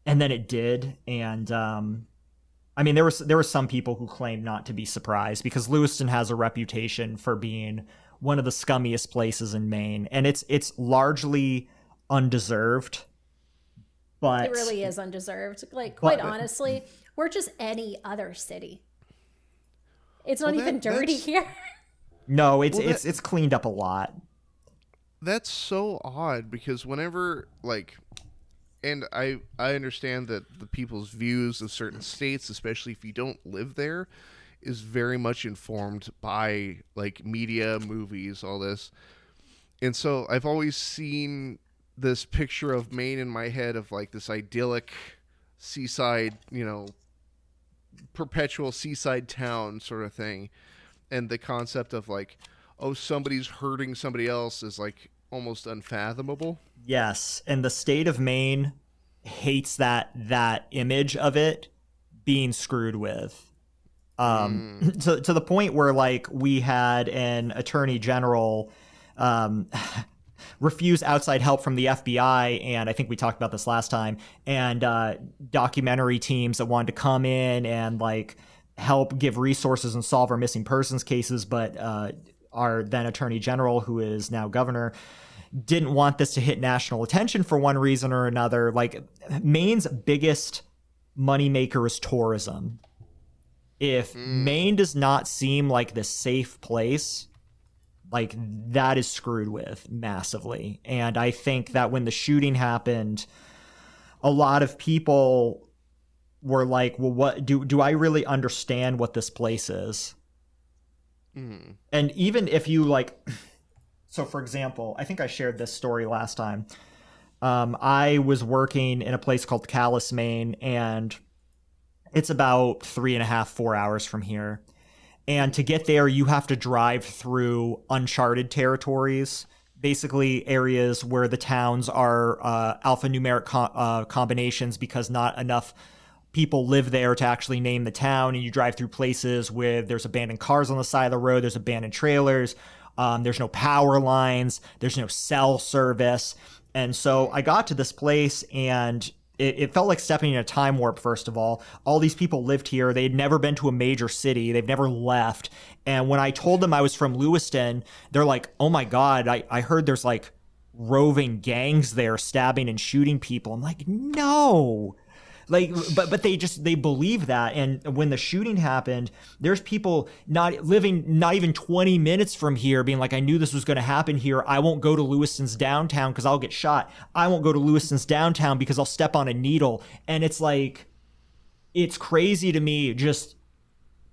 then it did. And I mean, there were some people who claimed not to be surprised, because Lewiston has a reputation for being one of the scummiest places in Maine, and it's largely undeserved. But it really is undeserved. Like, quite honestly, we're just any other city. It's not even dirty here. No, it's cleaned up a lot. That's so odd, because whenever, like, and I understand that the people's views of certain states, especially if you don't live there, is very much informed by like media, movies, all this. And so I've always seen this picture of Maine in my head of like this idyllic seaside, perpetual seaside town sort of thing. And the concept of like, oh, somebody's hurting somebody else is like almost unfathomable. Yes, and the state of Maine hates that image of it being screwed with. To the point where like we had an attorney general refuse outside help from the FBI, and I think we talked about this last time, and documentary teams that wanted to come in and like help give resources and solve our missing persons cases, but our then attorney general, who is now governor, didn't want this to hit national attention for one reason or another. Like, Maine's biggest moneymaker is tourism. If Maine does not seem like the safe place, like that is screwed with massively. And I think that when the shooting happened, a lot of people were like, well, what do I really understand what this place is? And even if you like, so for example, I think I shared this story last time. I was working in a place called Calais, Maine, and it's about 3.5, 4 hours from here. And to get there, you have to drive through uncharted territories, basically areas where the towns are alphanumeric combinations because not enough people live there to actually name the town. And you drive through places where there's abandoned cars on the side of the road, there's abandoned trailers, there's no power lines, there's no cell service. And so I got to this place and it felt like stepping in a time warp, first of all these people lived here. They'd never been to a major city. They've never left. And when I told them I was from Lewiston, they're like, oh my God, I heard there's like roving gangs there stabbing and shooting people. I'm like, no. Like, but they believe that. And when the shooting happened, there's people not even 20 minutes from here being like, I knew this was going to happen here. I won't go to Lewiston's downtown because I'll get shot. I won't go to Lewiston's downtown because I'll step on a needle. And it's like, it's crazy to me, just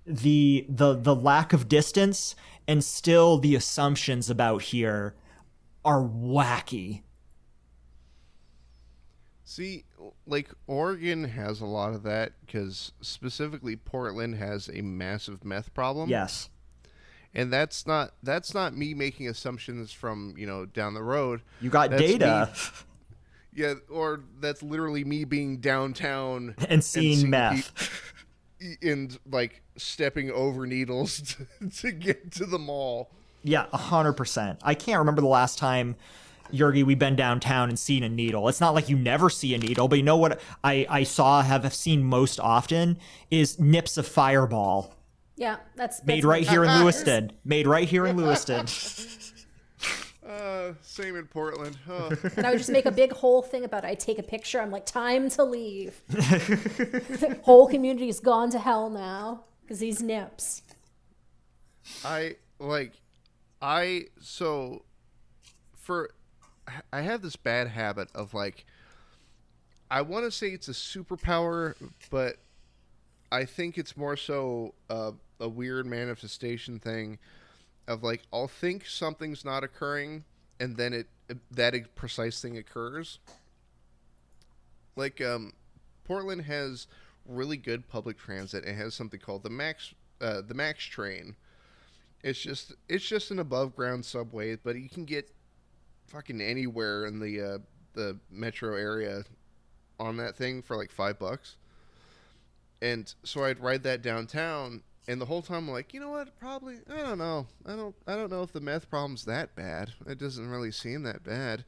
the lack of distance, and still the assumptions about here are wacky. See, like Oregon has a lot of that because specifically Portland has a massive meth problem. Yes. And that's not me making assumptions from, down the road. You got That's data. Yeah, or that's literally me being downtown and seeing meth. And like stepping over needles to get to the mall. Yeah, 100%. I can't remember the last time, Yergy, we've been downtown and seen a needle. It's not like you never see a needle, but you know what have seen most often is nips of Fireball. Yeah, that's made right here in Lewiston. Made right here in Lewiston. Same in Portland. Oh. And I would just make a big whole thing about it. I'd take a picture. I'm like, time to leave. The whole community is gone to hell now because these nips. I have this bad habit of like, I want to say it's a superpower, but I think it's more so a weird manifestation thing of like, I'll think something's not occurring and then that precise thing occurs. Like, Portland has really good public transit. It has something called the Max train. It's just an above ground subway, but you can get fucking anywhere in the metro area on that thing for like $5. And so I'd ride that downtown, and the whole time I'm like, you know what? Probably, I don't know. I don't know if the meth problem's that bad. It doesn't really seem that bad.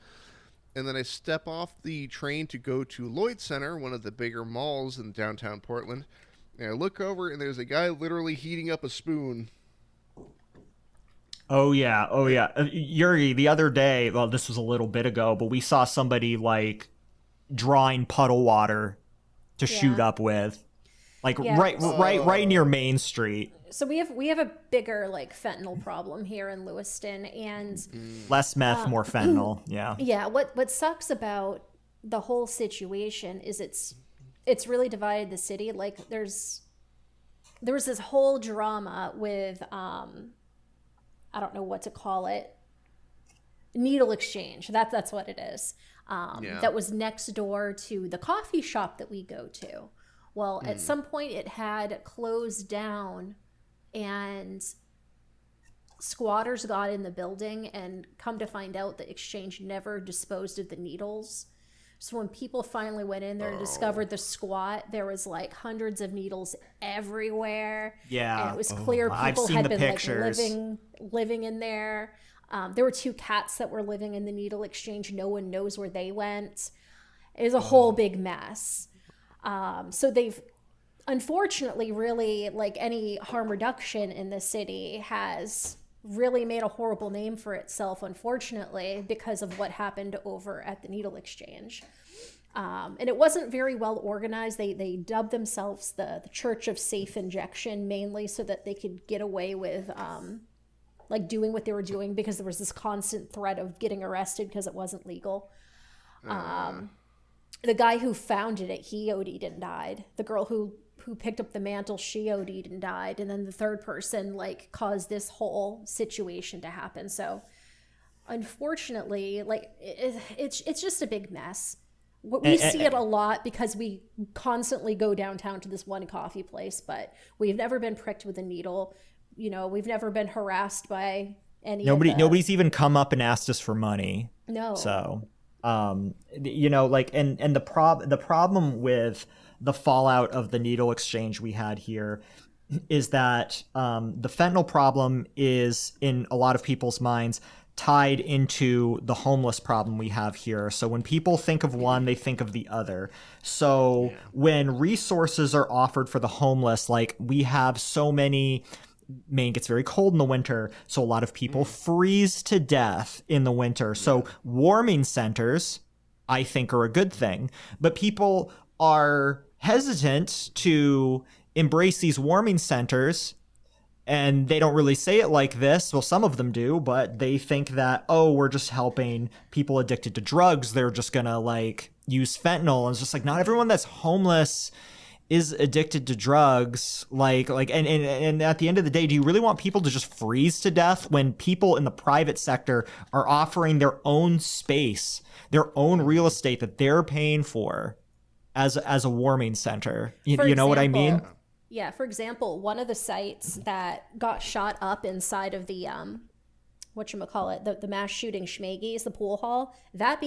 And then I step off the train to go to Lloyd Center, one of the bigger malls in downtown Portland, and I look over and there's a guy literally heating up a spoon. Oh yeah. Yuri, the other day, well, this was a little bit ago, but we saw somebody like drawing puddle water to shoot up with, like right near Main Street. So we have a bigger like fentanyl problem here in Lewiston, and less meth, more fentanyl. Yeah. Yeah. What sucks about the whole situation is it's really divided the city. Like there was this whole drama with I don't know what to call it. Needle exchange. That's what it is. That was next door to the coffee shop that we go to. Well, at some point it had closed down, and squatters got in the building, and come to find out the exchange never disposed of the needles. So when people finally went in there and discovered the squat, there was like hundreds of needles everywhere. Yeah. And it was clear people had been pictures. like living in there. There were 2 cats that were living in the needle exchange. No one knows where they went. It was a whole big mess. So they've, unfortunately, really, like any harm reduction in the city has really made a horrible name for itself, unfortunately, because of what happened over at the needle exchange. And it wasn't very well organized. They dubbed themselves the Church of Safe Injection, mainly so that they could get away with like doing what they were doing because there was this constant threat of getting arrested because it wasn't legal. The guy who founded it, he OD'd and died. The girl who picked up the mantle, she OD'd and died. And then the third person like caused this whole situation to happen. So unfortunately, like it's just a big mess. We see it a lot because we constantly go downtown to this one coffee place, but we've never been pricked with a needle. You know, we've never been harassed by nobody's even come up and asked us for money. No. So, you know, like, and the problem with the fallout of the needle exchange we had here is that the fentanyl problem is, in a lot of people's minds, tied into the homeless problem we have here. So when people think of one, they think of the other. So when resources are offered for the homeless, like we have so many, Maine gets very cold in the winter, so a lot of people freeze to death in the winter. So warming centers, I think, are a good thing, but people are hesitant to embrace these warming centers. And they don't really say it like this. Well, some of them do, but they think that, oh, we're just helping people addicted to drugs. They're just going to like use fentanyl. And it's just like, not everyone that's homeless is addicted to drugs. And at the end of the day, do you really want people to just freeze to death when people in the private sector are offering their own space, their own real estate that they're paying for as a warming center? You know what I mean? Yeah, for example, one of the sites that got shot up inside of the whatchamacallit, the mass shooting schmaggies, the pool hall, that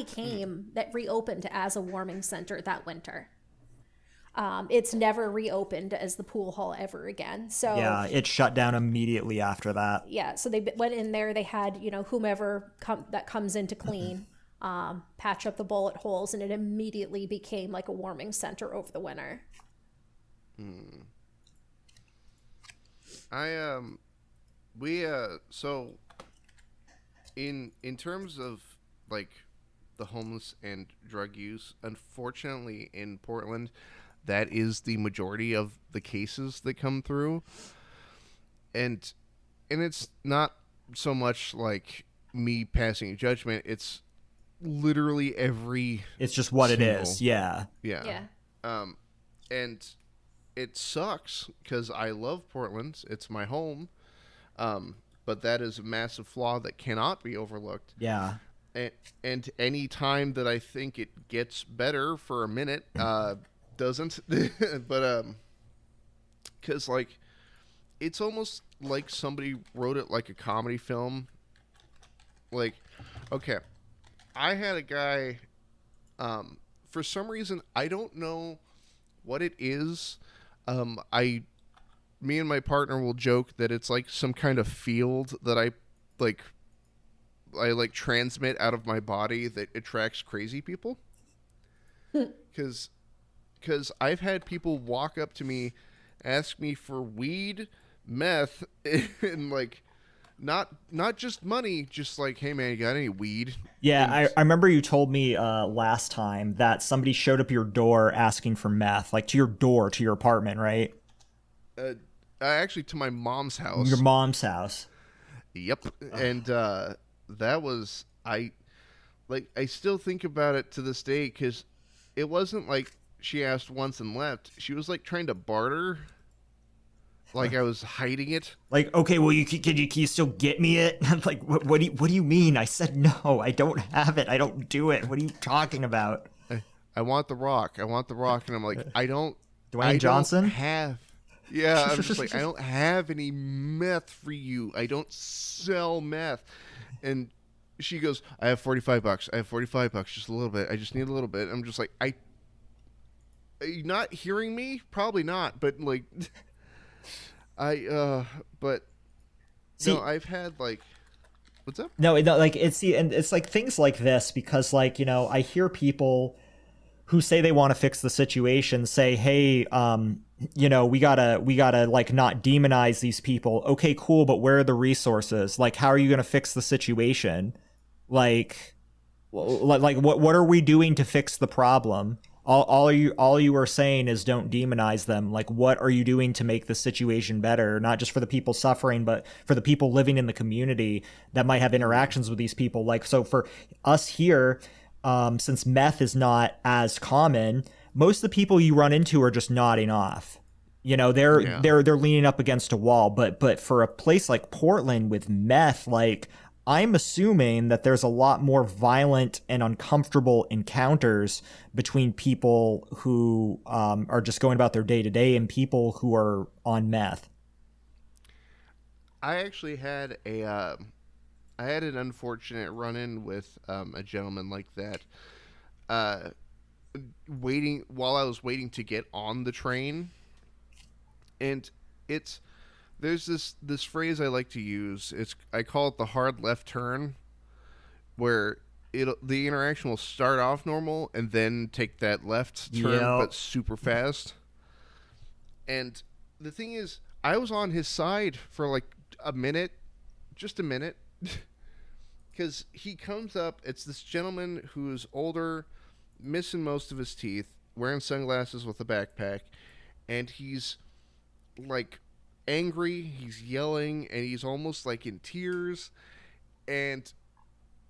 reopened as a warming center that winter. It's never reopened as the pool hall ever again. So yeah, it shut down immediately after that. Yeah, so they went in there, they had, you know, whomever that comes in to clean, patch up the bullet holes, and it immediately became like a warming center over the winter. So in terms of like the homeless and drug use, unfortunately in Portland, that is the majority of the cases that come through. And it's not so much like me passing a judgment, it's literally it's just what it is. Yeah. And it sucks because I love Portland. It's my home. But that is a massive flaw that cannot be overlooked. Yeah. And any time that I think it gets better for a minute, doesn't. But, because, like, it's almost like somebody wrote it like a comedy film. Like, okay, I had a guy, for some reason, I don't know what it is. Me and my partner will joke that it's like some kind of field that I transmit out of my body that attracts crazy people. Because I've had people walk up to me, ask me for weed, meth, and like not just money, just like, hey man, you got any weed? Yeah, I remember you told me last time that somebody showed up your door asking for meth, like to your door, to your apartment, right? Actually, to my mom's house. Your mom's house. Yep. And that was, I still think about it to this day, because it wasn't like she asked once and left. She was like trying to barter. Like I was hiding it. Like, okay, well, can you still get me it? Like, what do you mean? I said no. I don't have it. I don't do it. What are you talking about? I want the rock. I want the rock, and I'm like, I don't. Dwayne Johnson? Don't have. Yeah, I'm just like, I don't have any meth for you. I don't sell meth. And she goes, I have $45. I have $45. Just a little bit. I just need a little bit. I'm just like, are you not hearing me? Probably not. But like, but see, no, I've had like, what's up? No, like it's like things like this, because like, you know, I hear people who say they want to fix the situation say, hey, you know, we gotta like not demonize these people. Okay, cool, but where are the resources? Like, how are you gonna fix the situation? Like what are we doing to fix the problem? All you are saying is don't demonize them. Like, what are you doing to make the situation better? Not just for the people suffering, but for the people living in the community that might have interactions with these people. Like, so for us here, since meth is not as common, most of the people you run into are just nodding off. You know, they're leaning up against a wall. But for a place like Portland with meth, like, I'm assuming that there's a lot more violent and uncomfortable encounters between people who are just going about their day to day and people who are on meth. I actually had I had an unfortunate run-in with a gentleman like that. Waiting while I was waiting to get on the train, and there's this phrase I like to use. I call it the hard left turn, where the interaction will start off normal and then take that left turn, but super fast. And the thing is, I was on his side for like just a minute, because he comes up. It's this gentleman who's older, missing most of his teeth, wearing sunglasses with a backpack, and he's like angry, he's yelling, and he's almost like in tears, and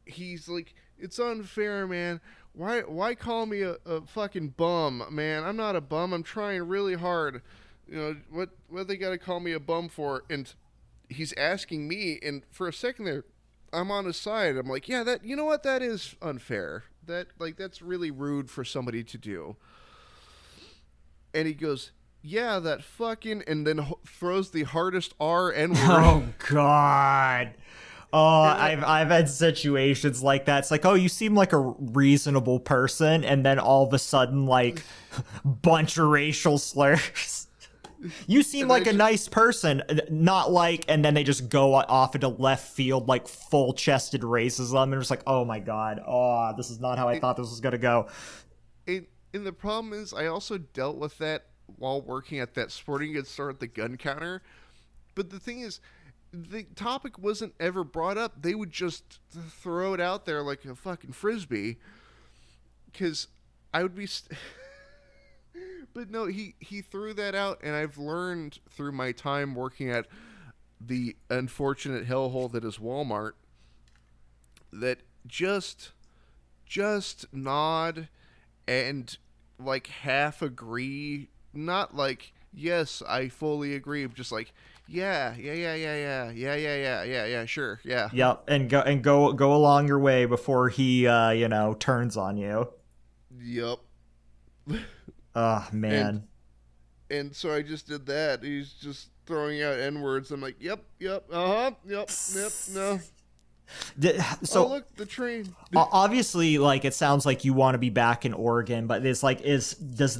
he's like, "It's unfair, man. Why call me a fucking bum, man? I'm not a bum. I'm trying really hard. You know, what they gotta call me a bum for?" And he's asking me, and for a second there, I'm on his side. I'm like, "Yeah, you know what? That is unfair. That's really rude for somebody to do." And he goes, "Yeah, that fucking," and then throws the hardest N word. Oh God. Oh, I've had situations like that. It's like, oh, you seem like a reasonable person, and then all of a sudden, like, bunch of racial slurs. You seem like a nice person, not like, and then they just go off into left field, like full-chested racism, and it's like, oh my God, oh, this is not how I thought this was gonna go. And the problem is, I also dealt with that while working at that sporting goods store at the gun counter. But the thing is, the topic wasn't ever brought up. They would just throw it out there like a fucking frisbee, because I would be but no, he threw that out, and I've learned through my time working at the unfortunate hellhole that is Walmart that just nod and like half agree, not like, yes, I fully agree, just like, yeah, sure, yeah. Yep, and go along your way before he turns on you. Yep. Oh man. And so I just did that. He's just throwing out N-words. I'm like, yep, uh-huh, yep, no. So, oh, look, the train. Obviously, like, it sounds like you want to be back in Oregon, but it's like, does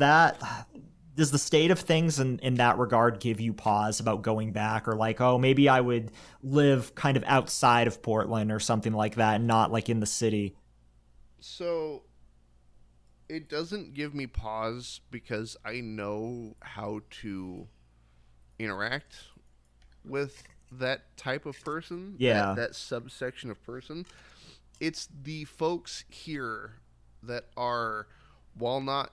the state of things in that regard give you pause about going back, or like, oh, maybe I would live kind of outside of Portland or something like that, and not like in the city? So it doesn't give me pause because I know how to interact with that type of person, that subsection of person. It's the folks here that are, while not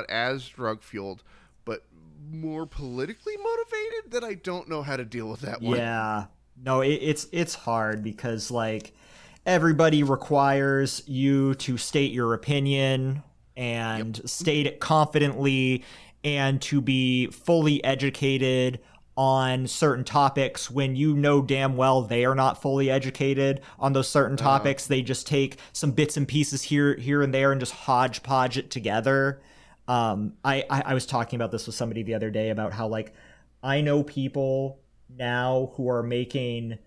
as drug fueled, but more politically motivated, that I don't know how to deal with that one. Yeah, no, it's hard because, like, everybody requires you to state your opinion and state it confidently, and to be fully educated on certain topics when you know damn well they are not fully educated on those certain topics. They just take some bits and pieces here and there and just hodgepodge it together. I was talking about this with somebody the other day about how, like, I know people now who are making,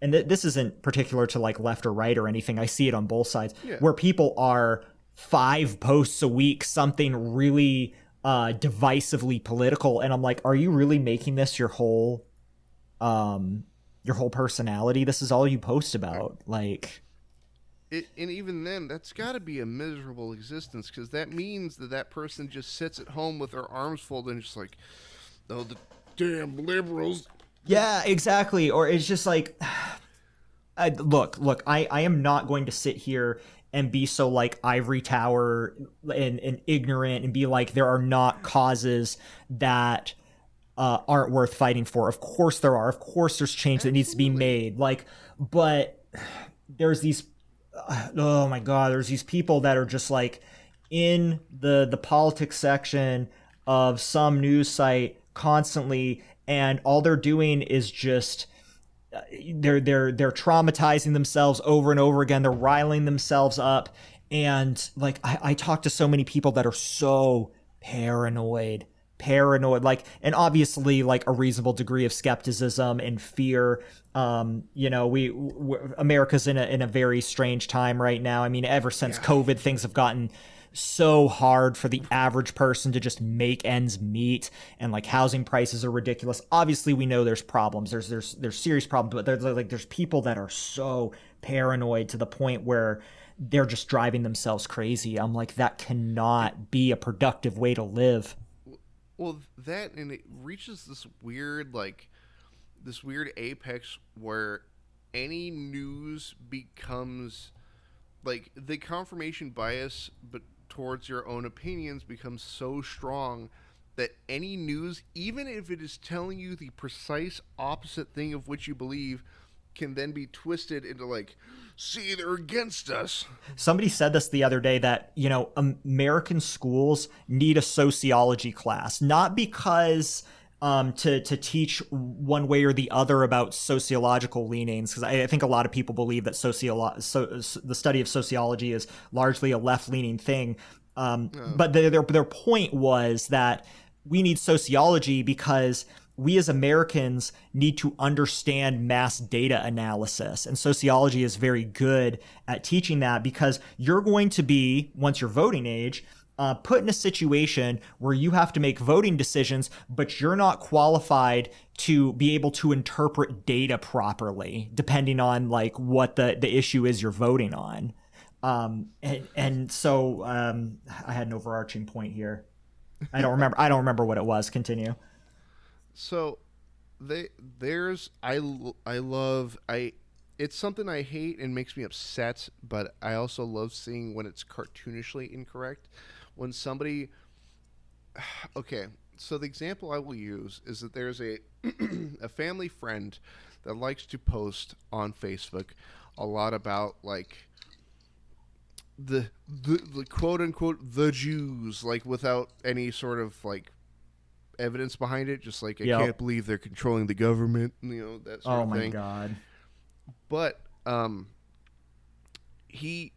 and this isn't particular to like left or right or anything, I see it on both sides, where people are 5 posts a week, something really divisively political, and I'm like, are you really making this your whole personality? This is all you post about, like. And even then, that's got to be a miserable existence, because that means that person just sits at home with their arms folded and just like, oh, the damn liberals. Yeah, exactly. Or it's just like, look, I am not going to sit here and be so like ivory tower and ignorant and be like there are not causes that aren't worth fighting for. Of course there are. Of course there's change that needs to be made. Like, but there's these oh my god, there's these people that are just like in the politics section of some news site constantly, and all they're doing is just they're traumatizing themselves over and over again. They're riling themselves up, and like I talk to so many people that are so paranoid, like, and obviously like a reasonable degree of skepticism and fear. You know, America's in a very strange time right now. I mean, ever since COVID, things have gotten so hard for the average person to just make ends meet, and like housing prices are ridiculous. Obviously we know there's problems, there's serious problems, but there's people that are so paranoid to the point where they're just driving themselves crazy. I'm like, that cannot be a productive way to live. Well, that, and it reaches this weird apex where any news becomes like the confirmation bias, but towards your own opinions, becomes so strong that any news, even if it is telling you the precise opposite thing of which you believe, can then be twisted into like, see, they're against us. Somebody said this the other day that, you know, American schools need a sociology class, not because to teach one way or the other about sociological leanings, because I think a lot of people believe that the study of sociology is largely a left-leaning thing. But their point was that we need sociology because we as Americans need to understand mass data analysis. And sociology is very good at teaching that, because you're going to be, once you're voting age, put in a situation where you have to make voting decisions, but you're not qualified to be able to interpret data properly, depending on like what the issue is you're voting on. So I had an overarching point here. I don't remember what it was. Continue. So it's something I hate and makes me upset, but I also love seeing when it's cartoonishly incorrect. When somebody, okay, so the example I will use is that there's a a family friend that likes to post on Facebook a lot about like the quote unquote the Jews, like without any sort of like evidence behind it, just like I can't believe they're controlling the government, you know, that sort of thing. Oh my god. But he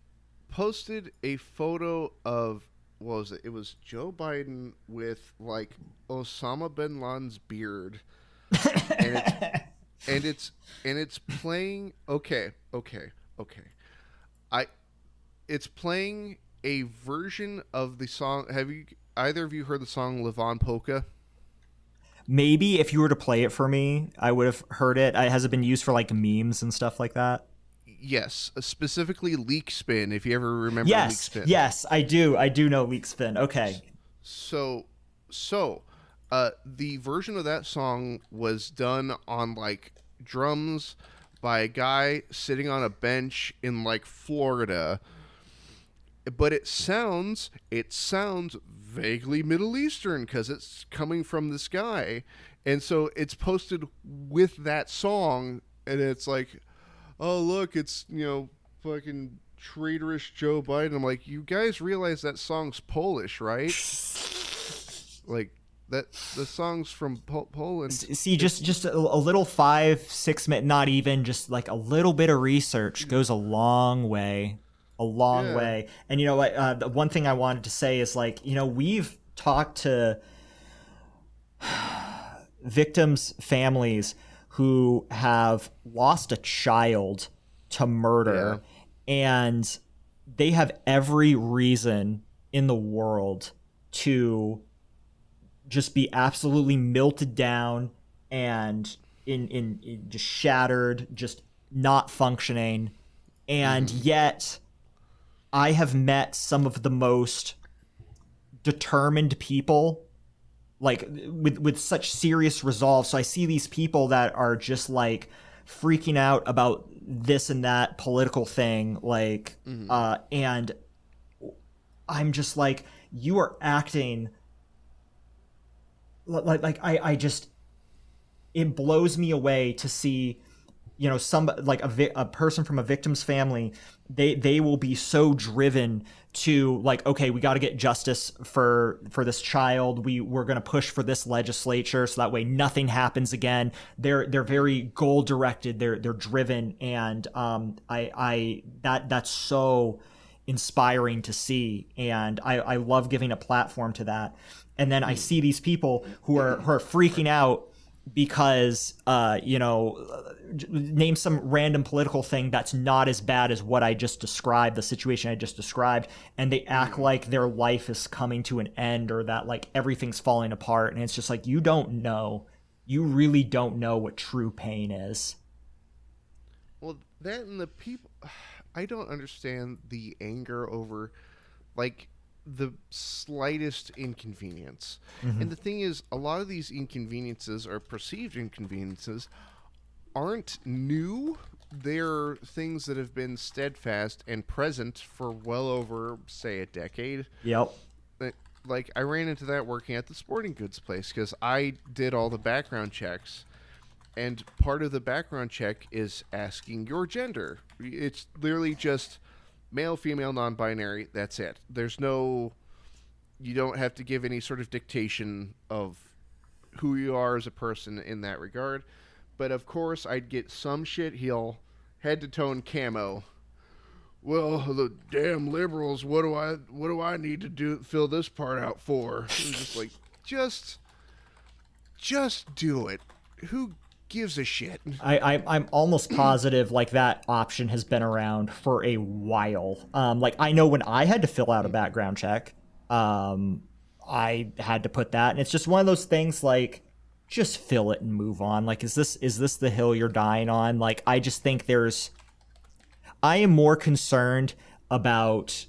posted a photo of, what was it? It was Joe Biden with like Osama bin Laden's beard, and it's playing. Okay. It's playing a version of the song. Have you either of you heard the song Levon Polka? Maybe if you were to play it for me, I would have heard it. Has it been used for like memes and stuff like that? Yes, specifically Leak Spin, if you ever remember Leak Spin. Yes, I do. I do know Leak Spin. Okay. So, the version of that song was done on like drums by a guy sitting on a bench in like Florida. But it sounds vaguely Middle Eastern because it's coming from this guy. And so it's posted with that song, and it's like, oh, look, it's, you know, fucking traitorous Joe Biden. I'm like, you guys realize that song's Polish, right? Like, that the song's from Poland. See, just a little 5-6 minute, not even, just like a little bit of research goes a long way. A long way. And you know what? The one thing I wanted to say is, like, you know, we've talked to victims' families who have lost a child to murder, and they have every reason in the world to just be absolutely melted down and in just shattered, just not functioning. And yet I have met some of the most determined people, like with such serious resolve. So I see these people that are just like freaking out about this and that political thing, like, and I'm just like, you are acting like I just, it blows me away to see, you know, some like a person from a victim's family, they will be so driven to like, okay, we got to get justice for this child. We're going to push for this legislature so that way nothing happens again. They're very goal directed. They're driven, and that's so inspiring to see, and I love giving a platform to that. And then I see these people who are freaking out because you know, name some random political thing that's not as bad as what I just described, the situation I just described, and they act like their life is coming to an end, or that like everything's falling apart. And it's just like, you really don't know what true pain is. Well, that and the people, I don't understand the anger over like the slightest inconvenience. And the thing is, a lot of these inconveniences, or perceived inconveniences, aren't new. They're things that have been steadfast and present for well over, say, a decade. Yep. Like, I ran into that working at the sporting goods place because I did all the background checks, and part of the background check is asking your gender. It's literally just male, female, non-binary, that's it. There's no... You don't have to give any sort of dictation of who you are as a person in that regard. But of course, I'd get some shit heel, head-to-toe camo. Well, the damn liberals, what do I need to fill this part out for? I'm just like, just do it. Who gives a shit? I'm almost positive like that option has been around for a while. Like I know when I had to fill out a background check, I had to put that, and it's just one of those things like, just fill it and move on. Like, is this the hill you're dying on? Like, I just think I am more concerned about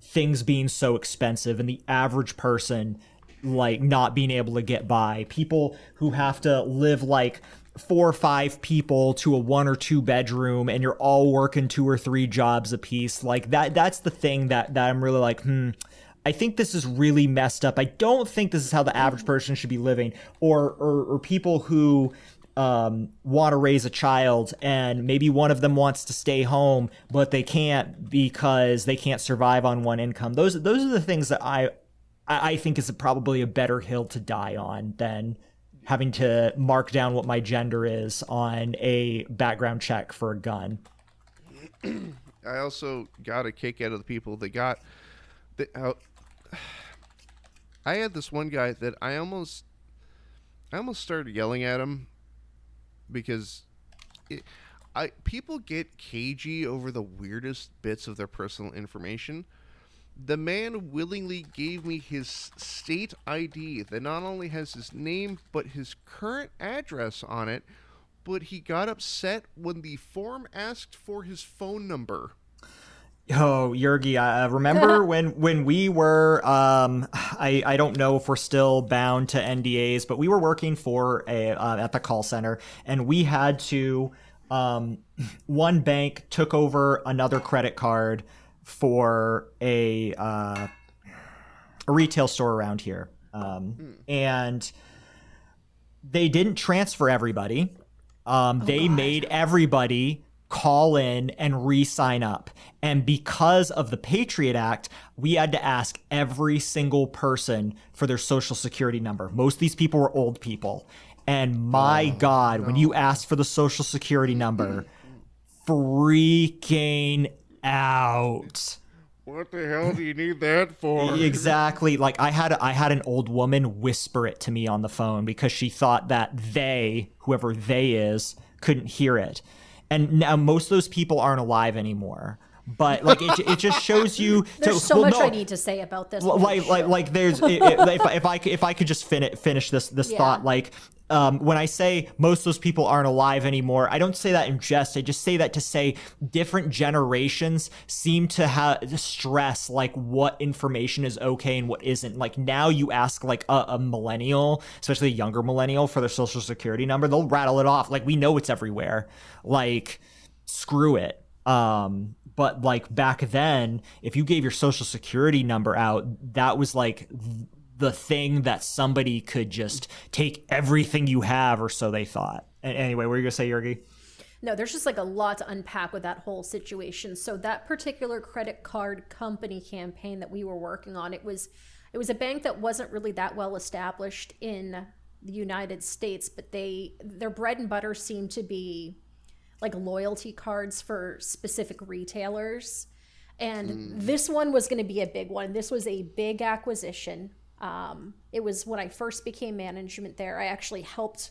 things being so expensive and the average person like not being able to get by. People who have to live like 4 or 5 people to a 1 or 2 bedroom, and you're all working 2 or 3 jobs a piece. Like that's the thing that I'm really like, I think this is really messed up. I don't think this is how the average person should be living. Or people who want to raise a child, and maybe one of them wants to stay home, but they can't because they can't survive on one income. Those are the things that I think is probably a better hill to die on than having to mark down what my gender is on a background check for a gun. I also got a kick out of the people that got... I had this one guy that I almost started yelling at him because people get cagey over the weirdest bits of their personal information. The man willingly gave me his state ID that not only has his name but his current address on it, but he got upset when the form asked for his phone number. Oh, Yergi, I remember when we were, I don't know if we're still bound to NDAs, but we were working for at the call center, and we had to, one bank took over another credit card for a retail store around here. And they didn't transfer everybody. They made everybody call in and re-sign up. And because of the Patriot Act, we had to ask every single person for their social security number. Most of these people were old people. And my God, when you ask for the social security number, freaking out. What the hell do you need that for? Exactly. Like I had an old woman whisper it to me on the phone because she thought that whoever they is, couldn't hear it. And now most of those people aren't alive anymore. but like it just shows you. There's so much I need to say about this. Like there's if I could just finish this thought, like. When I say most of those people aren't alive anymore, I don't say that in jest. I just say that to say different generations seem to have stress like what information is okay and what isn't. Like now you ask like a millennial, especially a younger millennial, for their social security number, they'll rattle it off. Like we know it's everywhere. Like screw it. But like back then, if you gave your social security number out, that was like the thing that somebody could just take everything you have, or so they thought. And anyway, what were you gonna say, Yergi? No, there's just like a lot to unpack with that whole situation. So that particular credit card company campaign that we were working on, it was a bank that wasn't really that well established in the United States, but their bread and butter seemed to be like loyalty cards for specific retailers. And this one was going to be a big one. This was a big acquisition. It was when I first became management there. I actually helped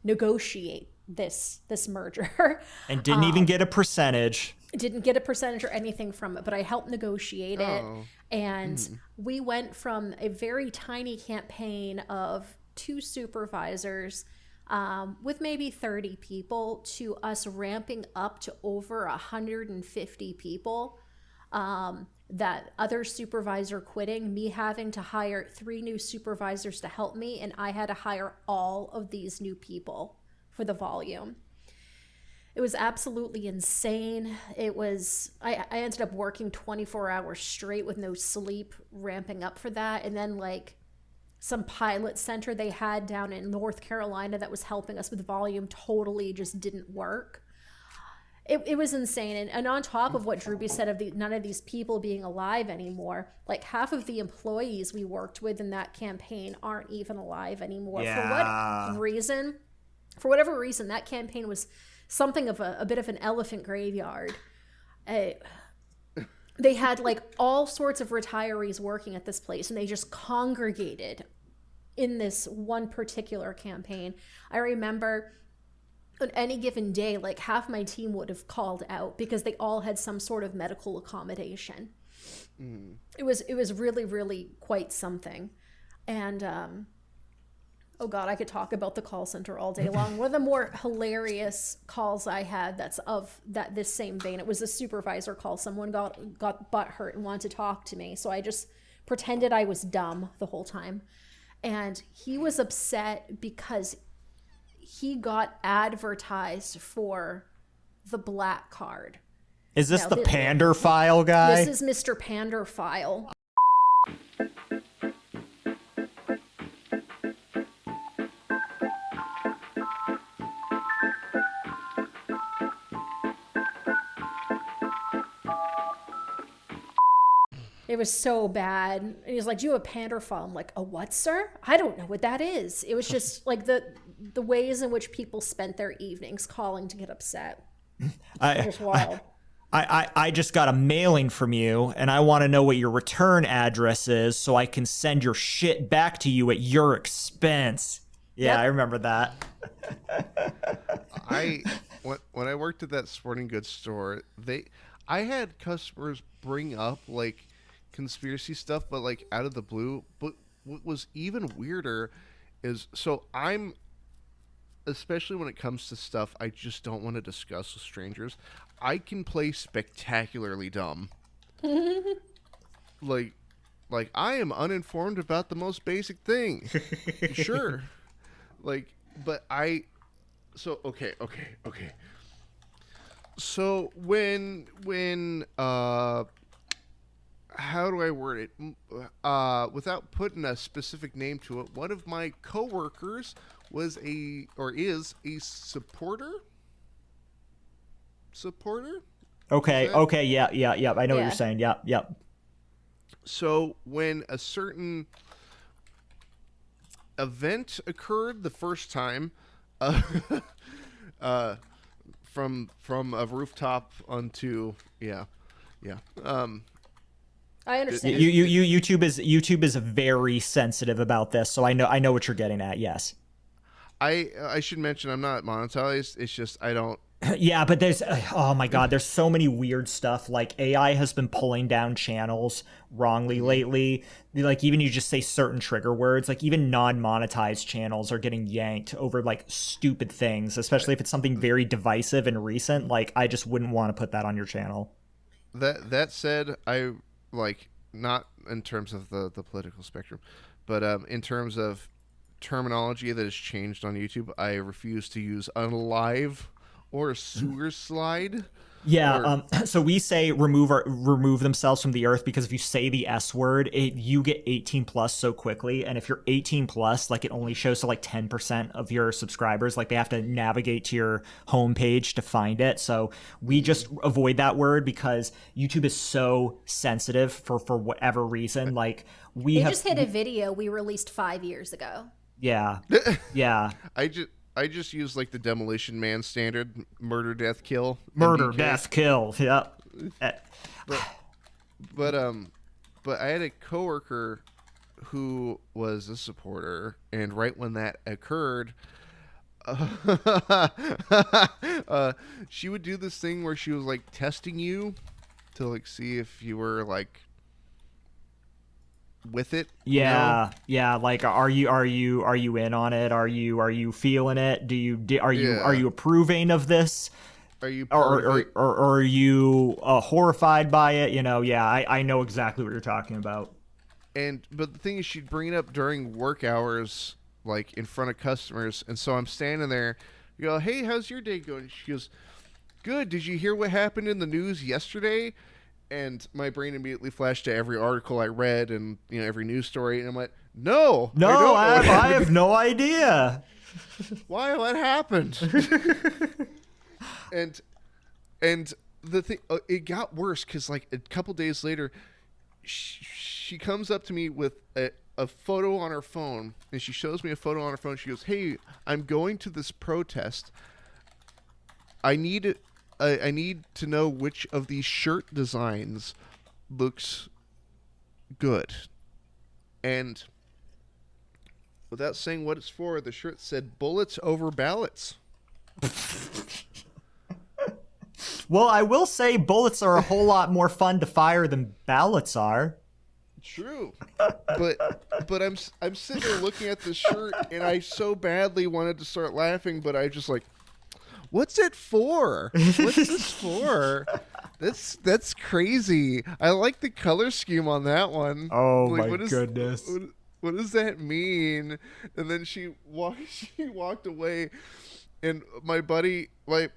negotiate this merger. And didn't even get a percentage. Didn't get a percentage or anything from it, but I helped negotiate it. And we went from a very tiny campaign of 2 supervisors with maybe 30 people to us ramping up to over 150 people. That other supervisor quitting, me having to hire 3 new supervisors to help me, and I had to hire all of these new people for the volume. It was absolutely insane. I ended up working 24 hours straight with no sleep, ramping up for that. And then like some pilot center they had down in North Carolina that was helping us with volume totally just didn't work. It was insane. And on top of what Drewby said of none of these people being alive anymore, like half of the employees we worked with in that campaign aren't even alive anymore. Yeah. For whatever reason, that campaign was something of a bit of an elephant graveyard. They had like all sorts of retirees working at this place, and they just congregated in this one particular campaign. I remember on any given day, like half my team would have called out because they all had some sort of medical accommodation. It was really, really quite something. And oh God, I could talk about the call center all day long. One of the more hilarious calls I had that's of this same vein, it was a supervisor call. Someone got butt hurt and wanted to talk to me. So I just pretended I was dumb the whole time. And he was upset because he got advertised for the black card. Is this the Pander File guy? This is Mr. Pander File. It was so bad. And he's like, do you have a Pander File? I'm like, a what, sir? I don't know what that is. It was just like the ways in which people spent their evenings calling to get upset. Just wild. I just got a mailing from you, and I want to know what your return address is so I can send your shit back to you at your expense. Yeah, yep. I remember that. When I worked at that sporting goods store, I had customers bring up like conspiracy stuff, but like out of the blue. But what was even weirder is, so I'm, especially when it comes to stuff I just don't want to discuss with strangers, I can play spectacularly dumb. like I am uninformed about the most basic thing. Sure. Okay. So when how do I word it? Without putting a specific name to it, one of my coworkers is a supporter. Okay. Yeah. I know what you're saying. Yep. So when a certain event occurred the first time, from a rooftop onto I understand. YouTube is very sensitive about this, so I know what you're getting at. Yes. I should mention I'm not monetized. It's just I don't Yeah, but there's oh my god, there's so many weird stuff. Like AI has been pulling down channels wrongly lately. Like even you just say certain trigger words, like even non-monetized channels are getting yanked over like stupid things, especially if it's something very divisive and recent. Like I just wouldn't want to put that on your channel. That said, I like not in terms of the political spectrum, but in terms of terminology that has changed on YouTube, I refuse to use unalive or sewer slide. Yeah, Or, so we say remove themselves from the earth because if you say the S word, you get 18 plus so quickly, and if you're 18 plus, like it only shows to like 10% of your subscribers. Like they have to navigate to your homepage to find it. So we just avoid that word because YouTube is so sensitive for whatever reason. Like They just hit a video we released 5 years ago. Yeah, yeah. I just use like the Demolition Man standard: murder, death, kill. Murder, MDK. death, kill. Yep. But I had a coworker who was a supporter, and right when that occurred, she would do this thing where she was like testing you to like see if you were like with it. Yeah, you know? yeah. Like, are you in on it? Are you feeling it? Are you approving of this? Are you or are you horrified by it? You know, yeah. I know exactly what you're talking about. But the thing is, she'd bring it up during work hours, like in front of customers, and so I'm standing there. You go, hey, how's your day going? She goes, good. Did you hear what happened in the news yesterday? And my brain immediately flashed to every article I read and every news story, and I'm like, no, I have no idea. Why? What happened? and the thing, it got worse because like a couple days later, she comes up to me with a photo on her phone, and she shows me a photo on her phone. She goes, hey, I'm going to this protest. I need to know which of these shirt designs looks good. And without saying what it's for, the shirt said bullets over ballots. Well, I will say bullets are a whole lot more fun to fire than ballots are. True. But I'm sitting there looking at this shirt, and I so badly wanted to start laughing, but I just like, what's it for? What's this for? That's crazy. I like the color scheme on that one. Oh like, my goodness. What does that mean? And then she walked away, and my buddy, my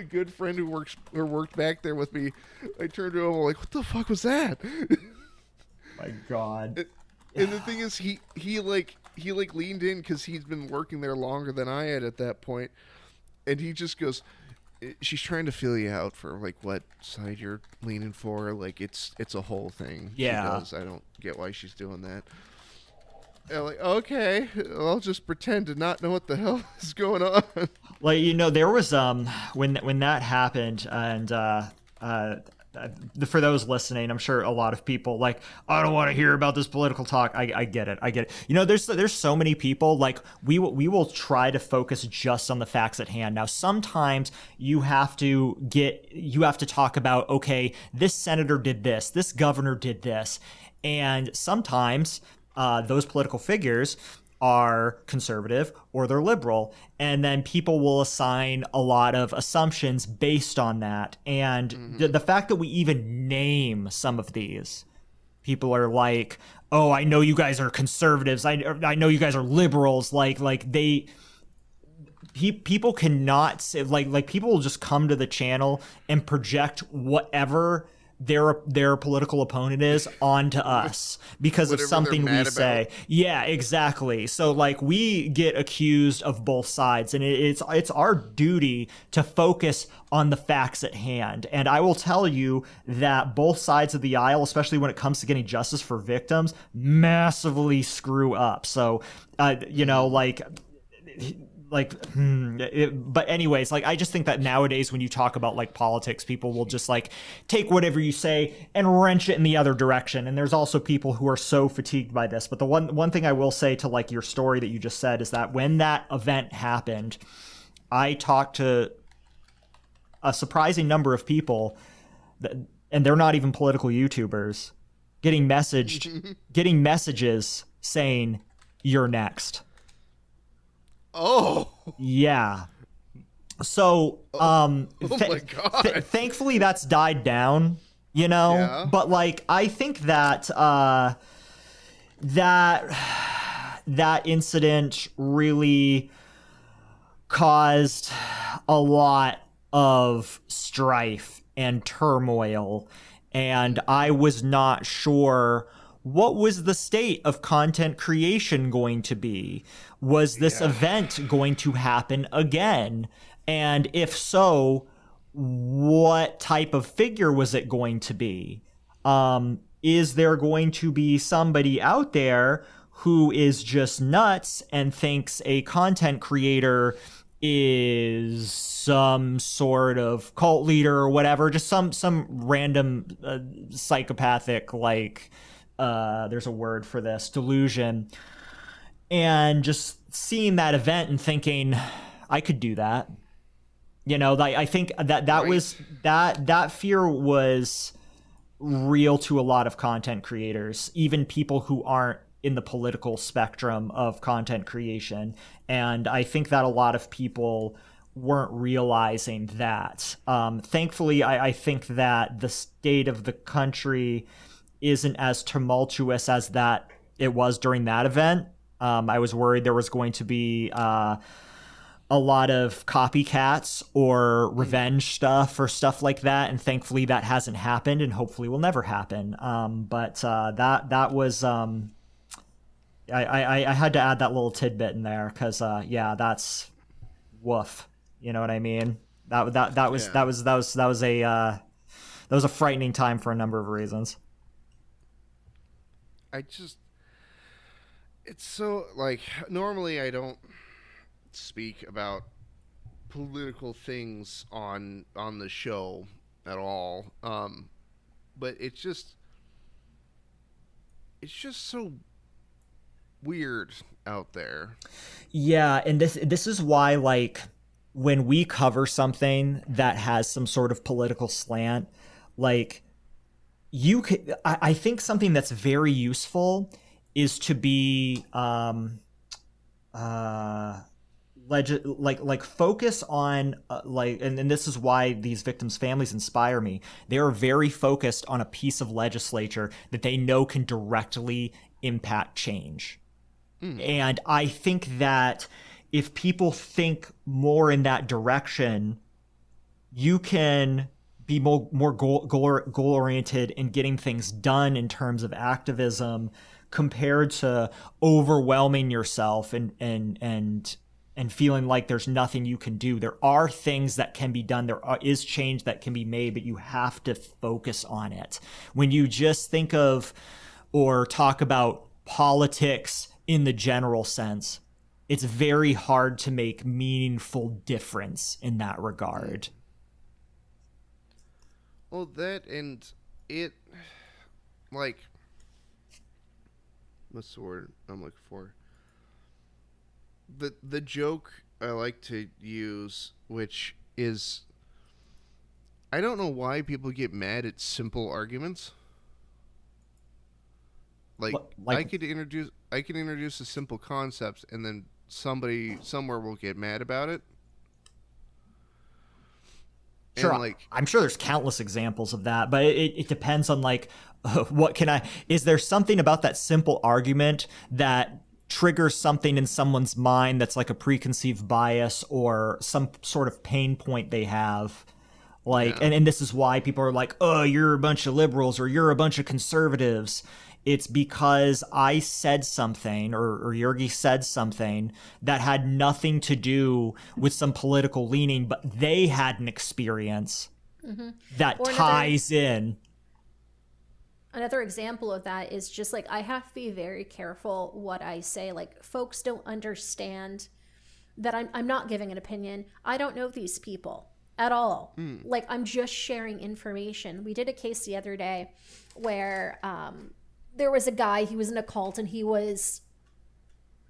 good friend who worked back there with me, I turned to him, I'm like, what the fuck was that? My God. And the thing is, he leaned in because he's been working there longer than I had at that point. And he just goes, she's trying to feel you out for like what side you're leaning for. Like it's a whole thing. Yeah. She goes, I don't get why she's doing that. And I'm like, okay, I'll just pretend to not know what the hell is going on. Like, there was when that happened, and for those listening, I'm sure a lot of people like, I don't want to hear about this political talk. I get it. There's so many people, like we will try to focus just on the facts at hand. Now, sometimes you have to talk about, okay, this senator did this governor did this, and sometimes those political figures are conservative or they're liberal, and then people will assign a lot of assumptions based on that. And the fact that we even name some of these, people are like, oh, I know you guys are conservatives, I know you guys are liberals, people cannot say, like people will just come to the channel and project whatever their political opponent is onto us because of something we say. Yeah, exactly. So like we get accused of both sides, and it's our duty to focus on the facts at hand. And I will tell you that both sides of the aisle, especially when it comes to getting justice for victims, massively screw up. So but anyways, like I just think that nowadays when you talk about like politics, people will just like take whatever you say and wrench it in the other direction. And there's also people who are so fatigued by this. But the one thing I will say to like your story that you just said is that when that event happened, I talked to a surprising number of people, and they're not even political YouTubers, getting messages saying you're next. Oh. Yeah. So, my God. thankfully that's died down, you know, Yeah. but like, I think that, that incident really caused a lot of strife and turmoil, and I was not sure what was the state of content creation going to be. Was this event going to happen again? And if so, what type of figure was it going to be? Is there going to be somebody out there who is just nuts and thinks a content creator is some sort of cult leader or whatever, just some random psychopathic, like, there's a word for this, delusion, and just seeing that event and thinking, I could do that. You know, I think that Right. was that fear was real to a lot of content creators, even people who aren't in the political spectrum of content creation. And I think that a lot of people weren't realizing that. Thankfully, I think that the state of the country isn't as tumultuous as that it was during that event. I was worried there was going to be a lot of copycats or revenge stuff or stuff like that, and thankfully that hasn't happened, and hopefully will never happen. But that was I had to add that little tidbit in there because that's woof. You know what I mean? That was a frightening time for a number of reasons. It's so, like, normally I don't speak about political things on the show at all, but it's just so weird out there. Yeah, and this is why, like, when we cover something that has some sort of political slant, like, you could, I think something that's very useful is to be focus on and this is why these victims' families inspire me. They are very focused on a piece of legislature that they know can directly impact change. And I think that if people think more in that direction, you can be more goal-oriented in getting things done in terms of activism, compared to overwhelming yourself and feeling like there's nothing you can do. There are things that can be done. There is change that can be made, but you have to focus on it. When you just think of or talk about politics in the general sense, it's very hard to make meaningful difference in that regard. Well, that, and it, like, what's the word I'm looking for? The joke I like to use, which is, I don't know why people get mad at simple arguments. Like I could introduce a simple concept, and then somebody somewhere will get mad about it. Sure, and, like, I'm sure there's countless examples of that, but it depends on, like, is there something about that simple argument that triggers something in someone's mind that's like a preconceived bias or some sort of pain point they have? Like, and this is why people are like, oh, you're a bunch of liberals or you're a bunch of conservatives. It's because I said something or Yergi said something that had nothing to do with some political leaning, but they had an experience that Or ties in. Another example of that is just like, I have to be very careful what I say. Like, folks don't understand that I'm not giving an opinion. I don't know these people at all. Like, I'm just sharing information. We did a case the other day where there was a guy, he was in a cult, and he was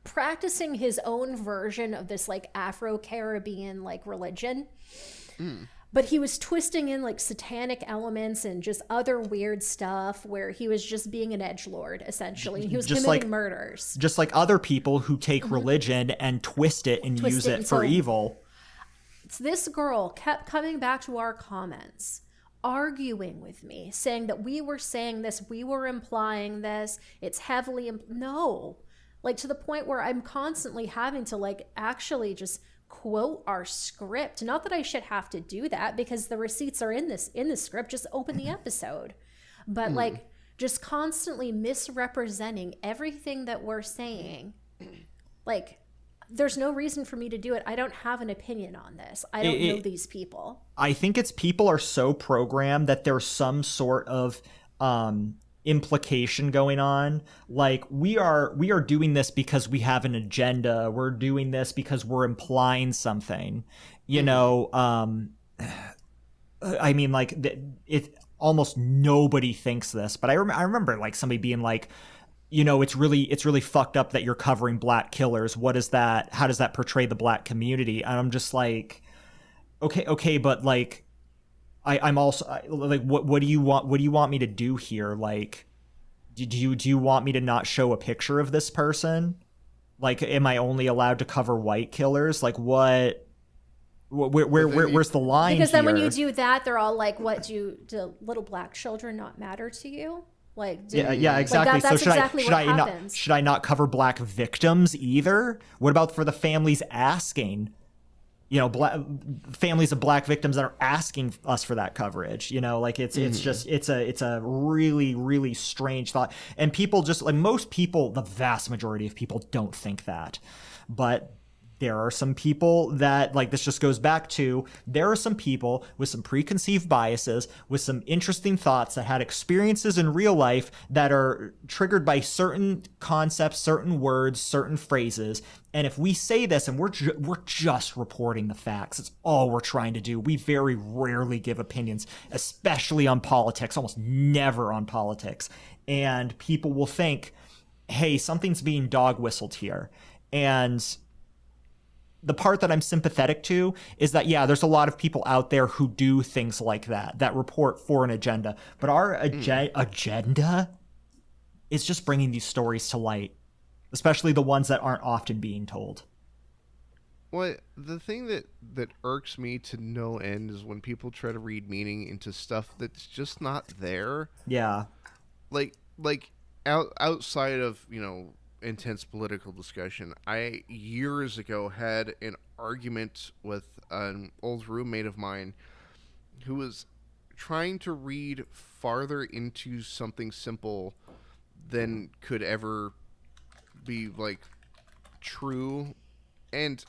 practicing his own version of this, like, Afro-Caribbean, like, religion. but he was twisting in like satanic elements and just other weird stuff where he was just being an edgelord, essentially. He was Just committing like- murders. Just like other people who take religion and twist it and use it for evil. This girl kept coming back to our comments, arguing with me, saying that we were saying this, we were implying this, it's heavily no, like to the point where I'm constantly having to like actually just quote our script. Not that I should have to do that because the receipts are in the script, just open the episode. But like just constantly misrepresenting everything that we're saying. Like there's no reason for me to do it. I don't have an opinion on this. I don't know these people. I think it's people are so programmed that there's some sort of implication going on. Like we are doing this because we have an agenda. We're doing this because we're implying something. You know, I mean, like it almost nobody thinks this, but I remember like somebody being like, you know, it's really fucked up that you're covering black killers. What is that? How does that portray the black community? And I'm just like, okay, but like, I'm also like, what do you want me to do here? Like, do you want me to not show a picture of this person? Like, am I only allowed to cover white killers? Like, where's the line? Because then when here? you do that, they're all like, "What do little black children not matter to you?" Like, yeah, exactly. Like that's so exactly what happens. should I not cover black victims either? What about for the families asking? You know, families of black victims that are asking us for that coverage. You know, like it's a really, really strange thought. And people just like most people, the vast majority of people don't think that, but there are some people that, like, this just goes back to, there are some people with some preconceived biases, with some interesting thoughts that had experiences in real life that are triggered by certain concepts, certain words, certain phrases. And if we say this and we're just reporting the facts, it's all we're trying to do. We very rarely give opinions, especially on politics, almost never on politics. And people will think, hey, something's being dog whistled here. And the part that I'm sympathetic to is that, yeah, there's a lot of people out there who do things like that report for an agenda. But our agenda is just bringing these stories to light, especially the ones that aren't often being told. Well, the thing that irks me to no end is when people try to read meaning into stuff that's just not there. Yeah. Like outside of, you know, intense political discussion, I years ago had an argument with an old roommate of mine who was trying to read farther into something simple than could ever be like true. And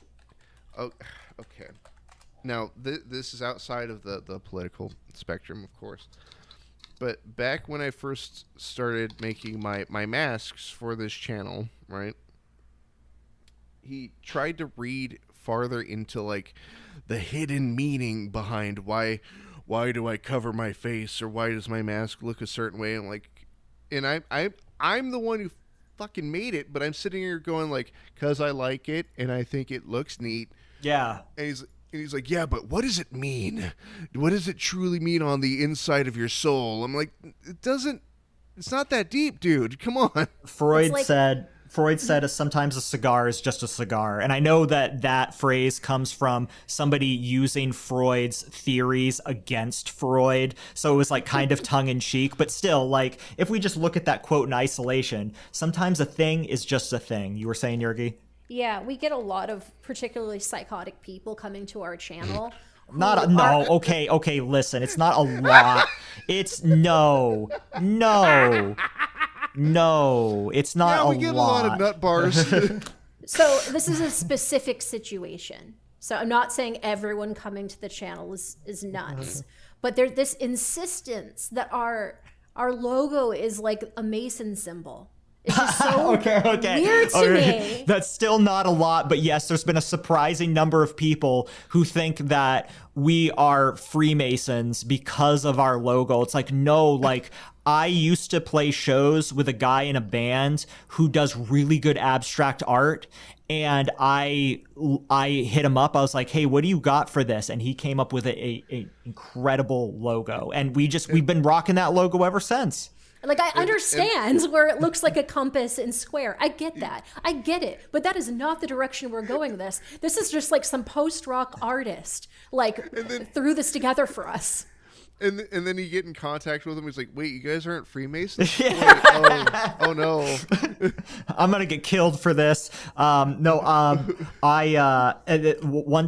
okay, now this is outside of the political spectrum, of course. But back when I first started making my masks for this channel, right, he tried to read farther into like the hidden meaning behind why do I cover my face, or why does my mask look a certain way, and I'm the one who fucking made it, but I'm sitting here going like, 'cause I like it and I think it looks neat. Yeah. And he's like, yeah, but what does it mean? What does it truly mean on the inside of your soul? I'm like, it's not that deep, dude. Come on. Freud said sometimes a cigar is just a cigar. And I know that phrase comes from somebody using Freud's theories against Freud. So it was like kind of tongue in cheek, but still, like, if we just look at that quote in isolation, sometimes a thing is just a thing. You were saying, Yergi? Yeah, we get a lot of particularly psychotic people coming to our channel. Okay, listen, it's not a lot. It's no, it's not a lot. Yeah, we get a lot of nut bars. So this is a specific situation. So I'm not saying everyone coming to the channel is nuts, but there's this insistence that our logo is like a Mason symbol. It's just so weird to me. That's still not a lot, but yes, there's been a surprising number of people who think that we are Freemasons because of our logo. It's like, no, like, I used to play shows with a guy in a band who does really good abstract art, And I hit him up. I was like, hey, what do you got for this? And he came up with a incredible logo. And we've been rocking that logo ever since. Like, I understand where it looks like a compass and square. I get that. I get it. But that is not the direction we're going this. This is just like some post-rock artist, threw this together for us. And then you get in contact with him. He's like, wait, you guys aren't Freemasons? Yeah. Wait, oh, no. I'm going to get killed for this. One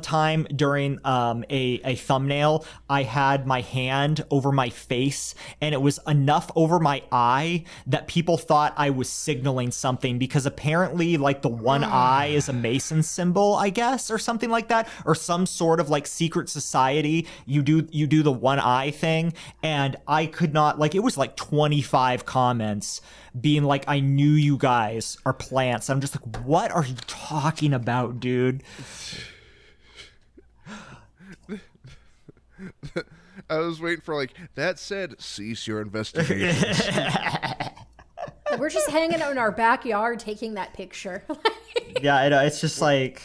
time during a thumbnail, I had my hand over my face, and it was enough over my eye that people thought I was signaling something, because apparently, like, the one eye is a Mason symbol, I guess, or something like that, or some sort of, like, secret society. You do the one eye thing, and I could not, like, it was like 25 comments being like, I knew you guys are plants. I'm just like, what are you talking about, dude? I was waiting for, like, that said, cease your investigations. We're just hanging out in our backyard taking that picture. Yeah, it's just like,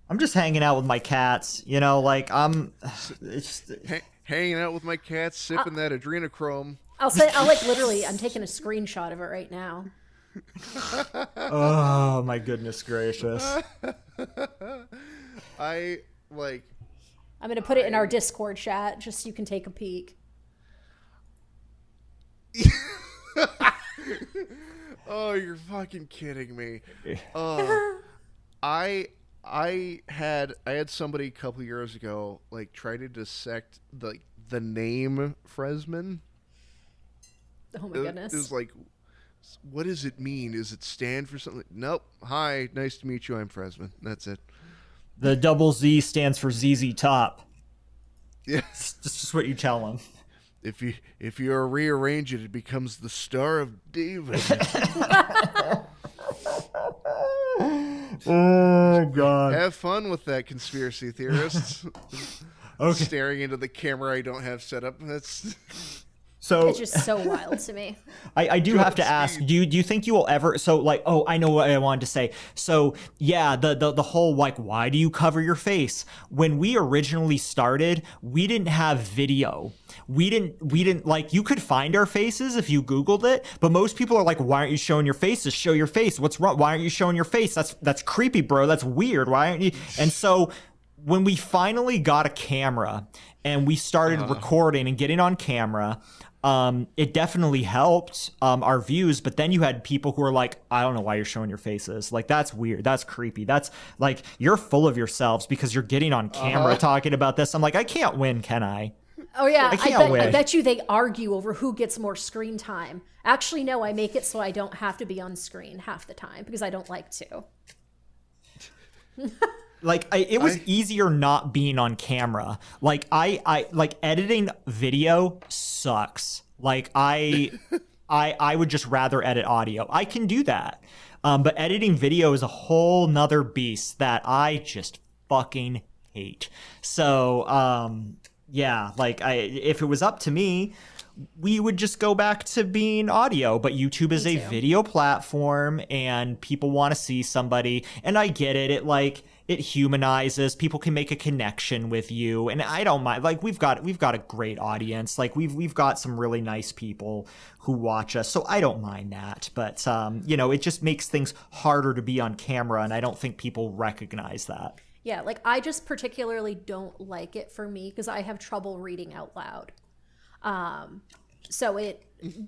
I'm just hanging out with my cats, like, it's just... Hanging out with my cats, sipping that adrenochrome. I'm taking a screenshot of it right now. Oh, my goodness gracious. I'm going to put it in our Discord chat just so you can take a peek. Oh, you're fucking kidding me. I had somebody a couple years ago, like, try to dissect the name Fresman. Oh my goodness. It was like, what does it mean? Does it stand for something? Nope. Hi, nice to meet you. I'm Fresman. That's it. The double Z stands for ZZ Top. Yeah. That's just what you tell them. If you rearrange it, it becomes the Star of David. Oh, God. Have fun with that, conspiracy theorists. Okay. Staring into the camera I don't have set up. That's... So it's just so wild to me. I do have to ask, do you think you will ever, so like, oh, I know what I wanted to say. So yeah, the whole, like, why do you cover your face? When we originally started, we didn't have video. We didn't like, you could find our faces if you Googled it, but most people are like, why aren't you showing your faces? Show your face. What's wrong? Why aren't you showing your face? That's creepy, bro. That's weird. Why aren't you? And so when we finally got a camera and we started recording and getting on camera, it definitely helped our views, but then you had people who were like, I don't know why you're showing your faces. Like, that's weird. That's creepy. That's like, you're full of yourselves because you're getting on camera talking about this. I'm like, I can't win, can I? Oh, yeah. I bet you they argue over who gets more screen time. Actually, no, I make it so I don't have to be on screen half the time because I don't like to. Like, it was easier not being on camera. Like, I like, editing video sucks. Like, I would just rather edit audio. I can do that. But editing video is a whole nother beast that I just fucking hate. So, yeah, like, if it was up to me, we would just go back to being audio, but YouTube is a video platform and people want to see somebody, and I get it. It humanizes. People can make a connection with you, and I don't mind. Like, we've got a great audience. Like, we've got some really nice people who watch us, so I don't mind that. But it just makes things harder to be on camera, and I don't think people recognize that. Yeah, like, I just particularly don't like it for me because I have trouble reading out loud. So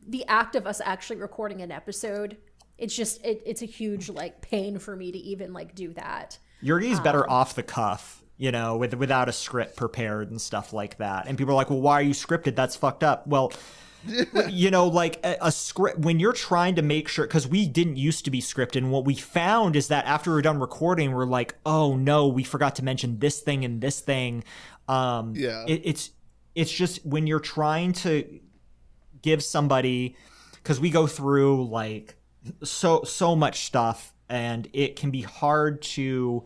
the act of us actually recording an episode, it's just it's a huge, like, pain for me to even, like, do that. Yuri's better off the cuff, without a script prepared and stuff like that. And people are like, well, why are you scripted? That's fucked up. Well, like, a script, when you're trying to make sure, because we didn't used to be scripted, and what we found is that after we're done recording, we're like, oh no, we forgot to mention this thing and this thing. It's just when you're trying to give somebody, because we go through, like, so much stuff, and it can be hard to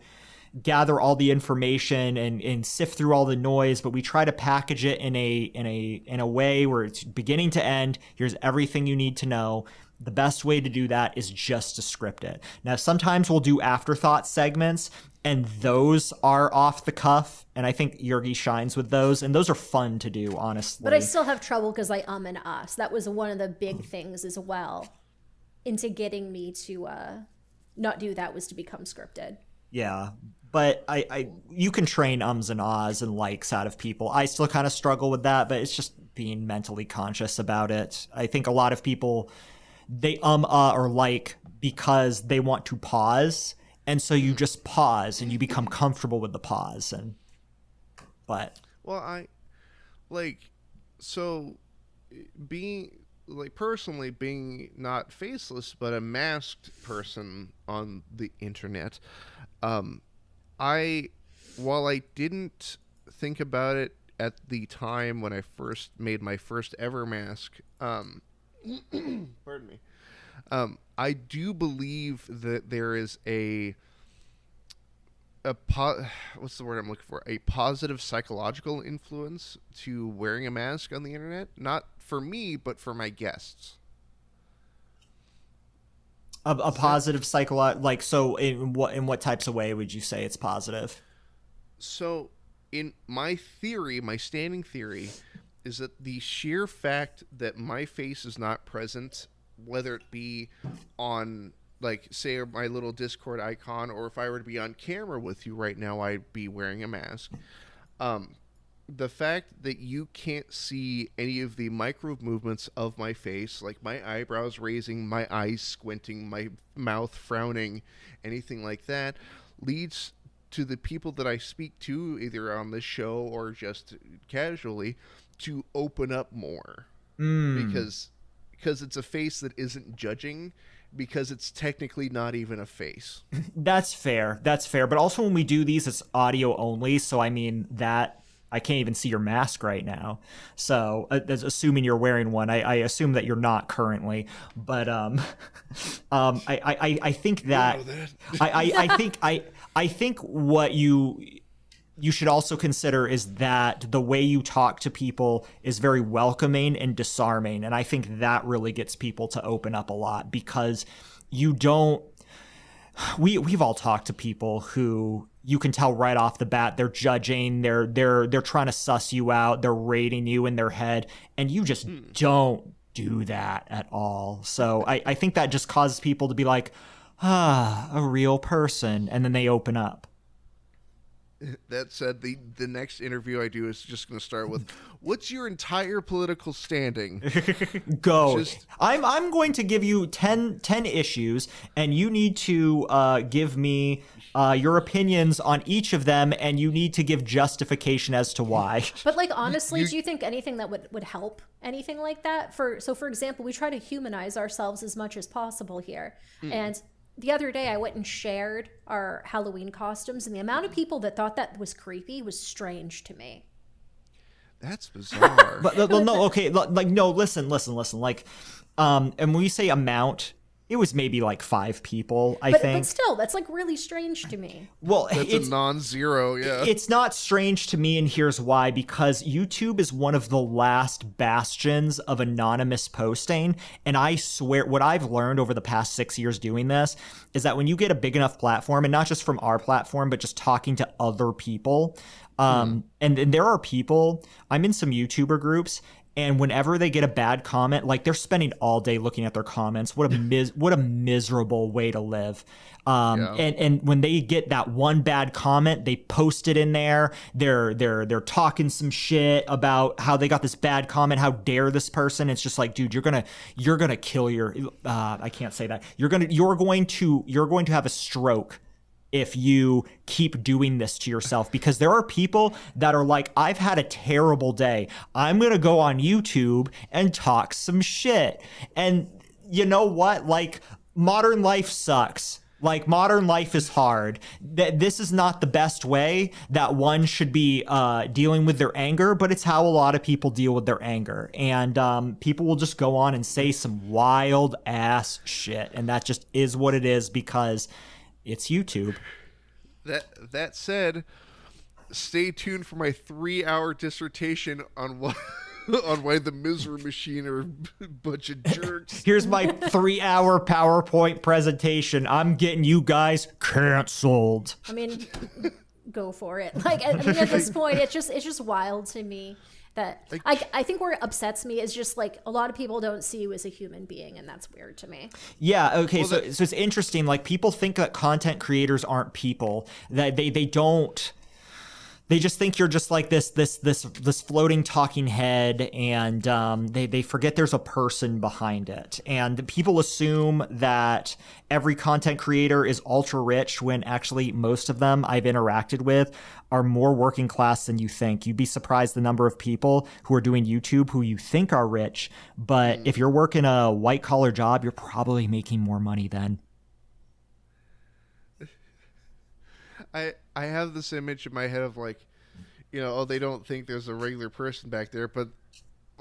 gather all the information and sift through all the noise, but we try to package it in a way where it's beginning to end. Here's everything you need to know. the best way to do that is just to script it. Now, sometimes we'll do afterthought segments, and those are off the cuff, and I think Yergi shines with those, and those are fun to do, honestly. But I still have trouble because I and us. That was one of the big things as well into getting me to not do that, was to become scripted. Yeah, but I you can train ums and ahs and likes out of people. I still kind of struggle with that, but it's just being mentally conscious about it. I think a lot of people, they or like because they want to pause, and so you just pause and you become comfortable with the pause. But well, personally being not faceless but a masked person on the internet, while I didn't think about it at the time when I first made my first ever mask, pardon me, I do believe that there is what's the word I'm looking for? A positive psychological influence to wearing a mask on the internet. Not for me, but for my guests. a positive psychological, like, so in what types of way would you say it's positive? So in my theory, my standing theory is that the sheer fact that my face is not present, whether it be on, like, say, my little Discord icon, or if I were to be on camera with you right now, I'd be wearing a mask. The fact that you can't see any of the micro movements of my face, like my eyebrows raising, my eyes squinting, my mouth frowning, anything like that, leads to the people that I speak to, either on this show or just casually, to open up more. Because it's a face that isn't judging, because it's technically not even a face. That's fair. But also when we do these, it's audio only. So I mean, that I can't even see your mask right now. So assuming you're wearing one, I assume that you're not currently. But I think that I think what you should also consider is that the way you talk to people is very welcoming and disarming. And I think that really gets people to open up a lot, because you don't, we've all talked to people who you can tell right off the bat they're judging, they're trying to suss you out, they're rating you in their head, and you just don't do that at all. So I think that just causes people to be like, a real person, and then they open up. That said, the next interview I do is just going to start with, what's your entire political standing? Go. I'm going to give you 10 issues, and you need to give me your opinions on each of them, and you need to give justification as to why. But, like, honestly, do you think anything that would help anything like that? For example, we try to humanize ourselves as much as possible here. And the other day I went and shared our Halloween costumes, and the amount of people that thought that was creepy was strange to me. That's bizarre. But no, okay, like, no, listen. Like, and when we say amount, it was maybe like 5 people, I think. But still, that's like really strange to me. Well, that's a non-zero, yeah. It's not strange to me, and here's why. Because YouTube is one of the last bastions of anonymous posting. And I swear, what I've learned over the past 6 years doing this is that when you get a big enough platform, and not just from our platform, but just talking to other people, and there are people, I'm in some YouTuber groups, and whenever they get a bad comment, like, they're spending all day looking at their comments. What a miserable way to live. And when they get that one bad comment, they post it in there. They're talking some shit about how they got this bad comment. How dare this person? It's just like, dude, you're gonna kill your. I can't say that. You're going to have a stroke if you keep doing this to yourself, because there are people that are like, I've had a terrible day, I'm gonna go on YouTube and talk some shit. And you know what? Like, modern life sucks. Like, modern life is hard. This is not the best way that one should be dealing with their anger, but it's how a lot of people deal with their anger. And people will just go on and say some wild ass shit, and that just is what it is, because it's YouTube. That said, stay tuned for my 3-hour dissertation on on why the Misery Machine are a bunch of jerks. Here's my 3-hour PowerPoint presentation. I'm getting you guys canceled. I mean, go for it. Like, I mean, at this point, it's just wild to me that I think where it upsets me is just like a lot of people don't see you as a human being, and that's weird to me. Yeah. Okay. So it's interesting. Like, people think that content creators aren't people. That they don't. They just think you're just like this floating talking head, and they forget there's a person behind it. And people assume that every content creator is ultra rich when actually most of them I've interacted with are more working class than you think. You'd be surprised the number of people who are doing YouTube who you think are rich, but if you're working a white collar job, you're probably making more money then. I have this image in my head of like, they don't think there's a regular person back there, but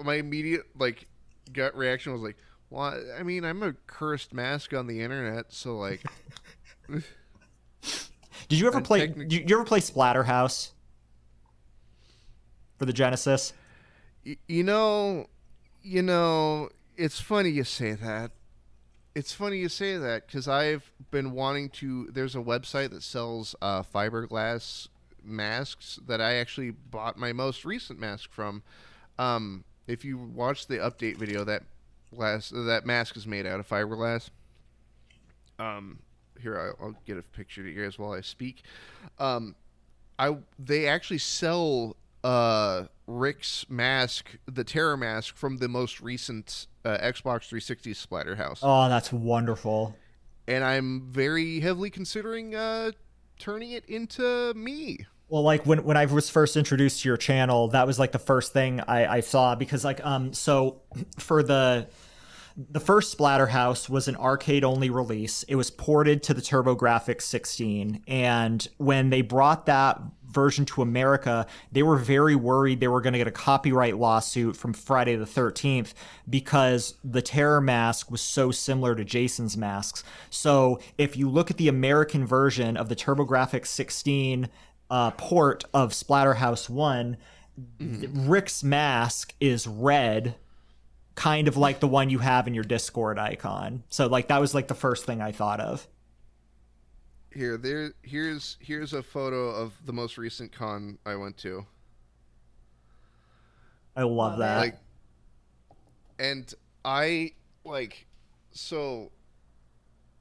my immediate like gut reaction was like, well, I mean, I'm a cursed mask on the internet, so like. Did you ever play? Did you ever play Splatterhouse for the Genesis? You know, it's funny you say that. It's funny you say that because I've been wanting to. There's a website that sells fiberglass masks that I actually bought my most recent mask from. If you watch the update video, that mask is made out of fiberglass. Here, I'll get a picture to you guys while I speak. They actually sell Rick's mask, the Terror mask from the most recent Xbox 360 Splatterhouse. Oh, that's wonderful. And I'm very heavily considering turning it into me. Well, like when I was first introduced to your channel, that was like the first thing I saw, because like so for the first Splatterhouse was an arcade-only release. It was ported to the TurboGrafx 16, and when they brought that version to America, they were very worried they were going to get a copyright lawsuit from Friday the 13th because the Terror mask was so similar to Jason's masks. So if you look at the American version of the TurboGrafx 16 port of Splatterhouse 1, Rick's mask is red, kind of like the one you have in your Discord icon. So like that was like the first thing I thought of. Here's a photo of the most recent con I went to. I love that. Like, and I like, so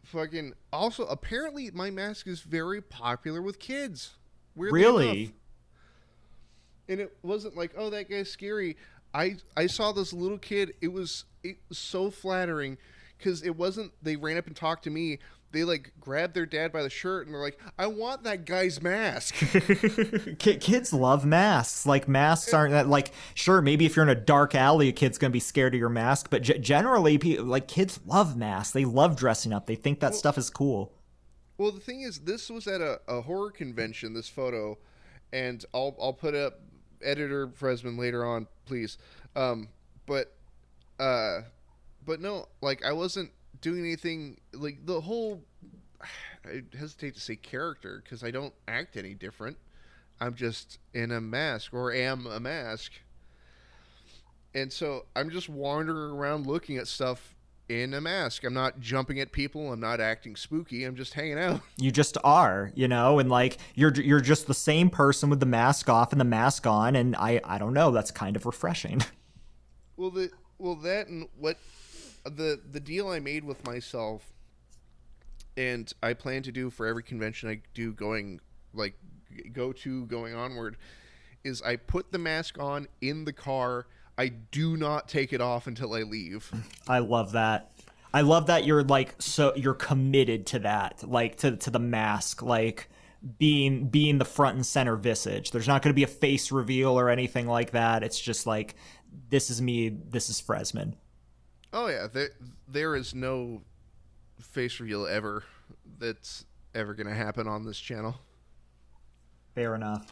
fucking also apparently my mask is very popular with kids. Weirdly really enough. And it wasn't like, oh, that guy's scary. I saw this little kid. It was so flattering because it wasn't. They ran up and talked to me. They like grabbed their dad by the shirt and they're like, "I want that guy's mask." Kids love masks. Like, masks aren't that, like, sure, maybe if you're in a dark alley, a kid's gonna be scared of your mask, but generally, like, kids love masks. They love dressing up. They think that stuff is cool. Well, the thing is, this was at a horror convention. This photo, and I'll put up editor Fresman later on, please. But no, like, I wasn't doing anything, like, the whole, I hesitate to say character because I don't act any different. I'm just in a mask, or am a mask, and so I'm just wandering around looking at stuff in a mask. I'm not jumping at people. I'm not acting spooky. I'm just hanging out. You just are, and like you're just the same person with the mask off and the mask on, and I don't know, that's kind of refreshing. Well, that and what the deal I made with myself, and I plan to do for every convention I do going onward, is I put the mask on in the car. I do not take it off until I leave. I love that. I love that you're like, so you're committed to that, like to the mask, like being the front and center visage. There's not going to be a face reveal or anything like that. It's just like, this is me. This is Fresman. Oh yeah, there is no face reveal ever that's ever going to happen on this channel. Fair enough.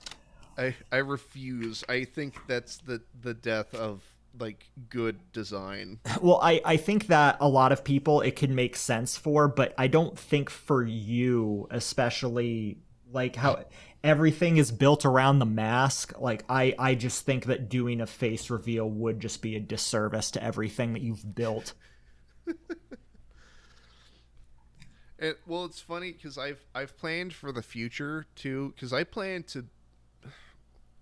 I refuse. I think that's the death of, like, good design. Well, I think that a lot of people it can make sense for, but I don't think for you, especially like how everything is built around the mask. Like I just think that doing a face reveal would just be a disservice to everything that you've built. Well, it's funny because I've planned for the future too, because I plan to.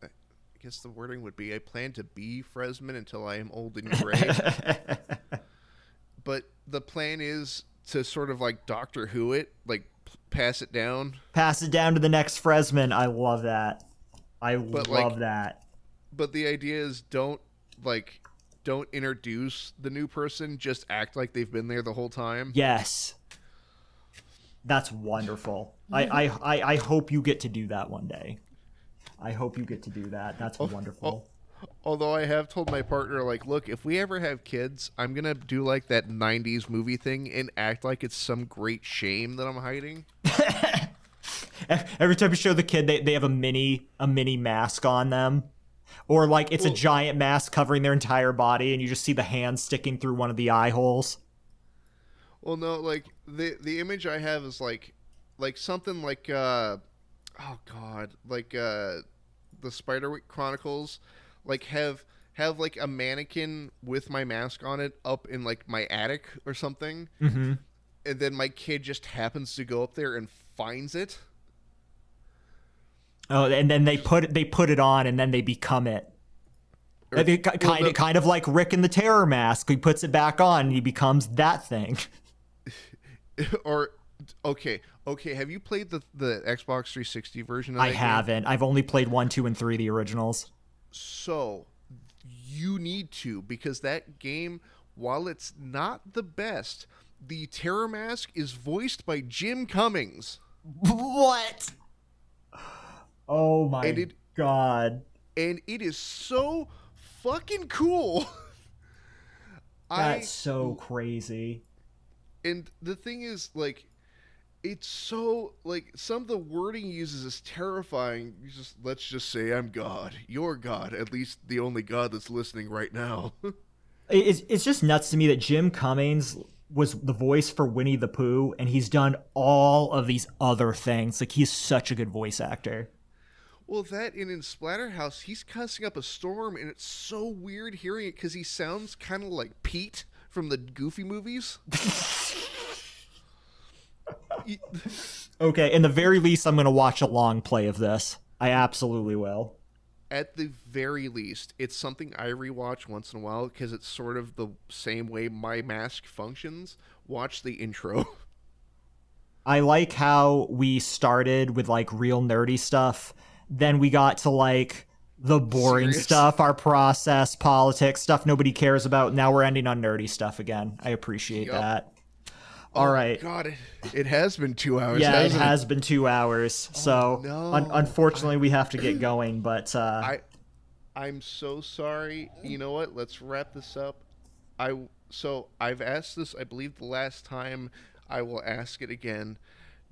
I guess the wording would be I plan to be Fresman until I am old and gray. But the plan is to sort of like Doctor Who it, like pass it down. Pass it down to the next Fresman. I love that. I love that. But the idea is don't introduce the new person. Just act like they've been there the whole time. Yes. That's wonderful. I hope you get to do that one day. I hope you get to do that. That's wonderful. Although I have told my partner, like, look, if we ever have kids, I'm going to do like that 90s movie thing and act like it's some great shame that I'm hiding. Every time you show the kid, they have a mini mask on them. Or like it's a giant mask covering their entire body and you just see the hand sticking through one of the eye holes. Well, no, like the image I have is like something like the Spider Chronicles, like have like a mannequin with my mask on it up in like my attic or something, and then my kid just happens to go up there and finds it. Oh, and then they put it on, and then they become it. Kind of like Rick in the Terror Mask. He puts it back on, and he becomes that thing. Or okay. Have you played the Xbox 360 version of that I haven't. I've only played 1, 2, and 3, the originals. So you need to, because that game, while it's not the best, the Terror Mask is voiced by Jim Cummings. What? Oh my god. And it is so fucking cool. That's so crazy. And the thing is, like, it's so, like, some of the wording he uses is terrifying. Let's just say I'm God. You're God. At least the only God that's listening right now. It's just nuts to me that Jim Cummings was the voice for Winnie the Pooh, and he's done all of these other things. Like, he's such a good voice actor. Well, that and in Splatterhouse, he's cussing up a storm, and it's so weird hearing it because he sounds kind of like Pete from the Goofy movies. Okay, in the very least, I'm going to watch a long play of this. I absolutely will. At the very least, it's something I rewatch once in a while because it's sort of the same way my mask functions. Watch the intro. I like how we started with like real nerdy stuff. Then we got to like the boring stuff, our process, politics, stuff nobody cares about. Now we're ending on nerdy stuff again. I appreciate that. All right. God, it has been 2 hours. Yeah, it hasn't has been 2 hours. So no. Unfortunately, we have to get going. But I'm so sorry. You know what? Let's wrap this up. So I've asked this, I believe, the last time. I will ask it again.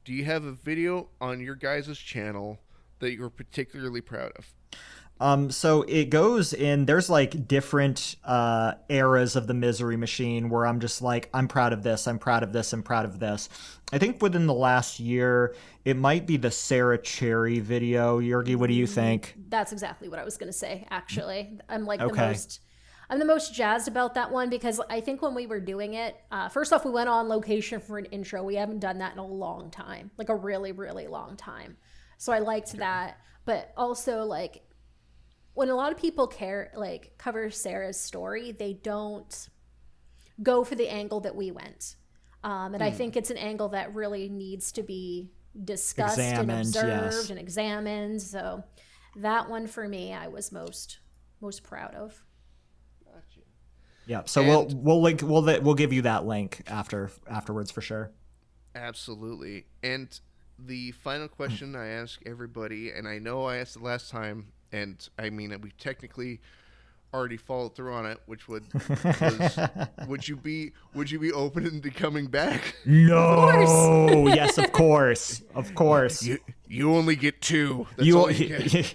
Do you have a video on your guys' channel that you're particularly proud of? So it goes in, there's like different eras of the Misery Machine where I'm just like, I'm proud of this, I'm proud of this, I'm proud of this. I think within the last year, it might be the Sarah Cherry video. Yorgi, what do you think? That's exactly what I was going to say, actually. I'm like I'm the most jazzed about that one because I think when we were doing it, first off, we went on location for an intro. We haven't done that in a long time, like a really, really long time. So I liked that. But also, like, when a lot of people cover Sarah's story, they don't go for the angle that we went. And I think it's an angle that really needs to be discussed and observed and examined. So that one for me, I was most proud of. Gotcha. Yeah. So we'll give you that link afterwards for sure. Absolutely. And the final question I ask everybody, and I know I asked it last time, and I mean, we technically already followed through on it, which was, would you be open to coming back? No. Yes, of course. Of course. You only get 2. That's all you get.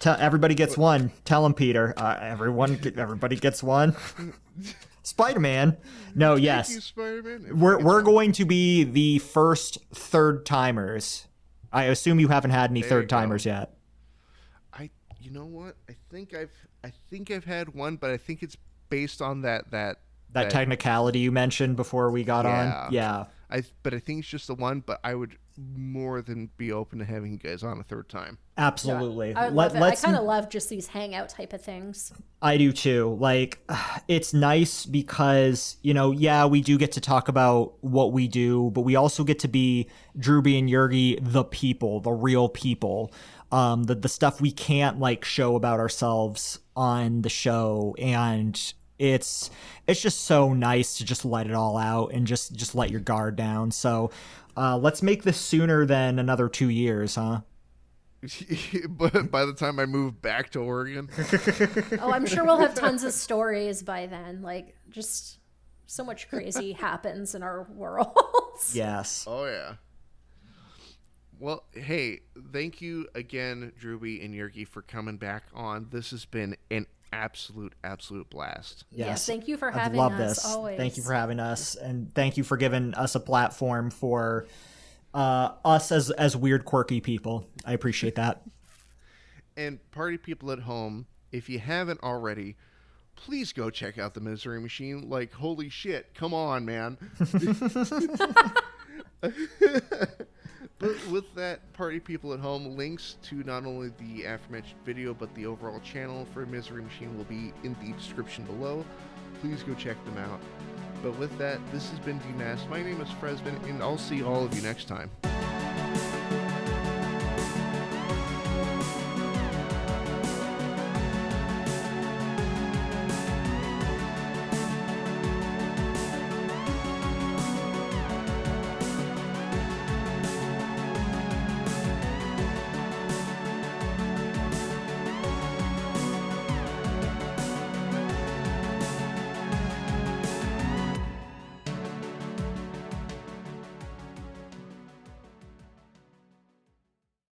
Everybody gets one. Tell him, Peter. Everybody gets one. Spider-Man. No, yes. Thank you, Spider-Man. We're going to be the first third timers I assume you haven't had any There you third timers go. yet. You know what? I think I've had one, but I think it's based on that Technicality you mentioned before we got on. Yeah. But I think it's just the one. But I would more than be open to having you guys on a third time. Absolutely. I love it. I kind of love just these hangout type of things. I do too. Like, it's nice because, yeah, we do get to talk about what we do, but we also get to be Drewby and Yergi, the people, the real people. The stuff we can't like show about ourselves on the show, and it's just so nice to just let it all out and just let your guard down. So let's make this sooner than another 2 years, huh? But by the time I move back to Oregon, Oh, I'm sure we'll have tons of stories by then. Like, just so much crazy happens in our worlds. Yes. oh yeah. Well, hey, thank you again, Drewby and Yergi, for coming back on. This has been an absolute blast. Yes, thank you for I've having loved us. this. Always. Thank you for having us, and thank you for giving us a platform for us as weird, quirky people. I appreciate that. And party people at home, if you haven't already, please go check out the Misery Machine. Like, holy shit, come on, man. But with that, party people at home, links to not only the aforementioned video, but the overall channel for Misery Machine will be in the description below. Please go check them out. But with that, this has been Demasked. My name is Fresman, and I'll see all of you next time.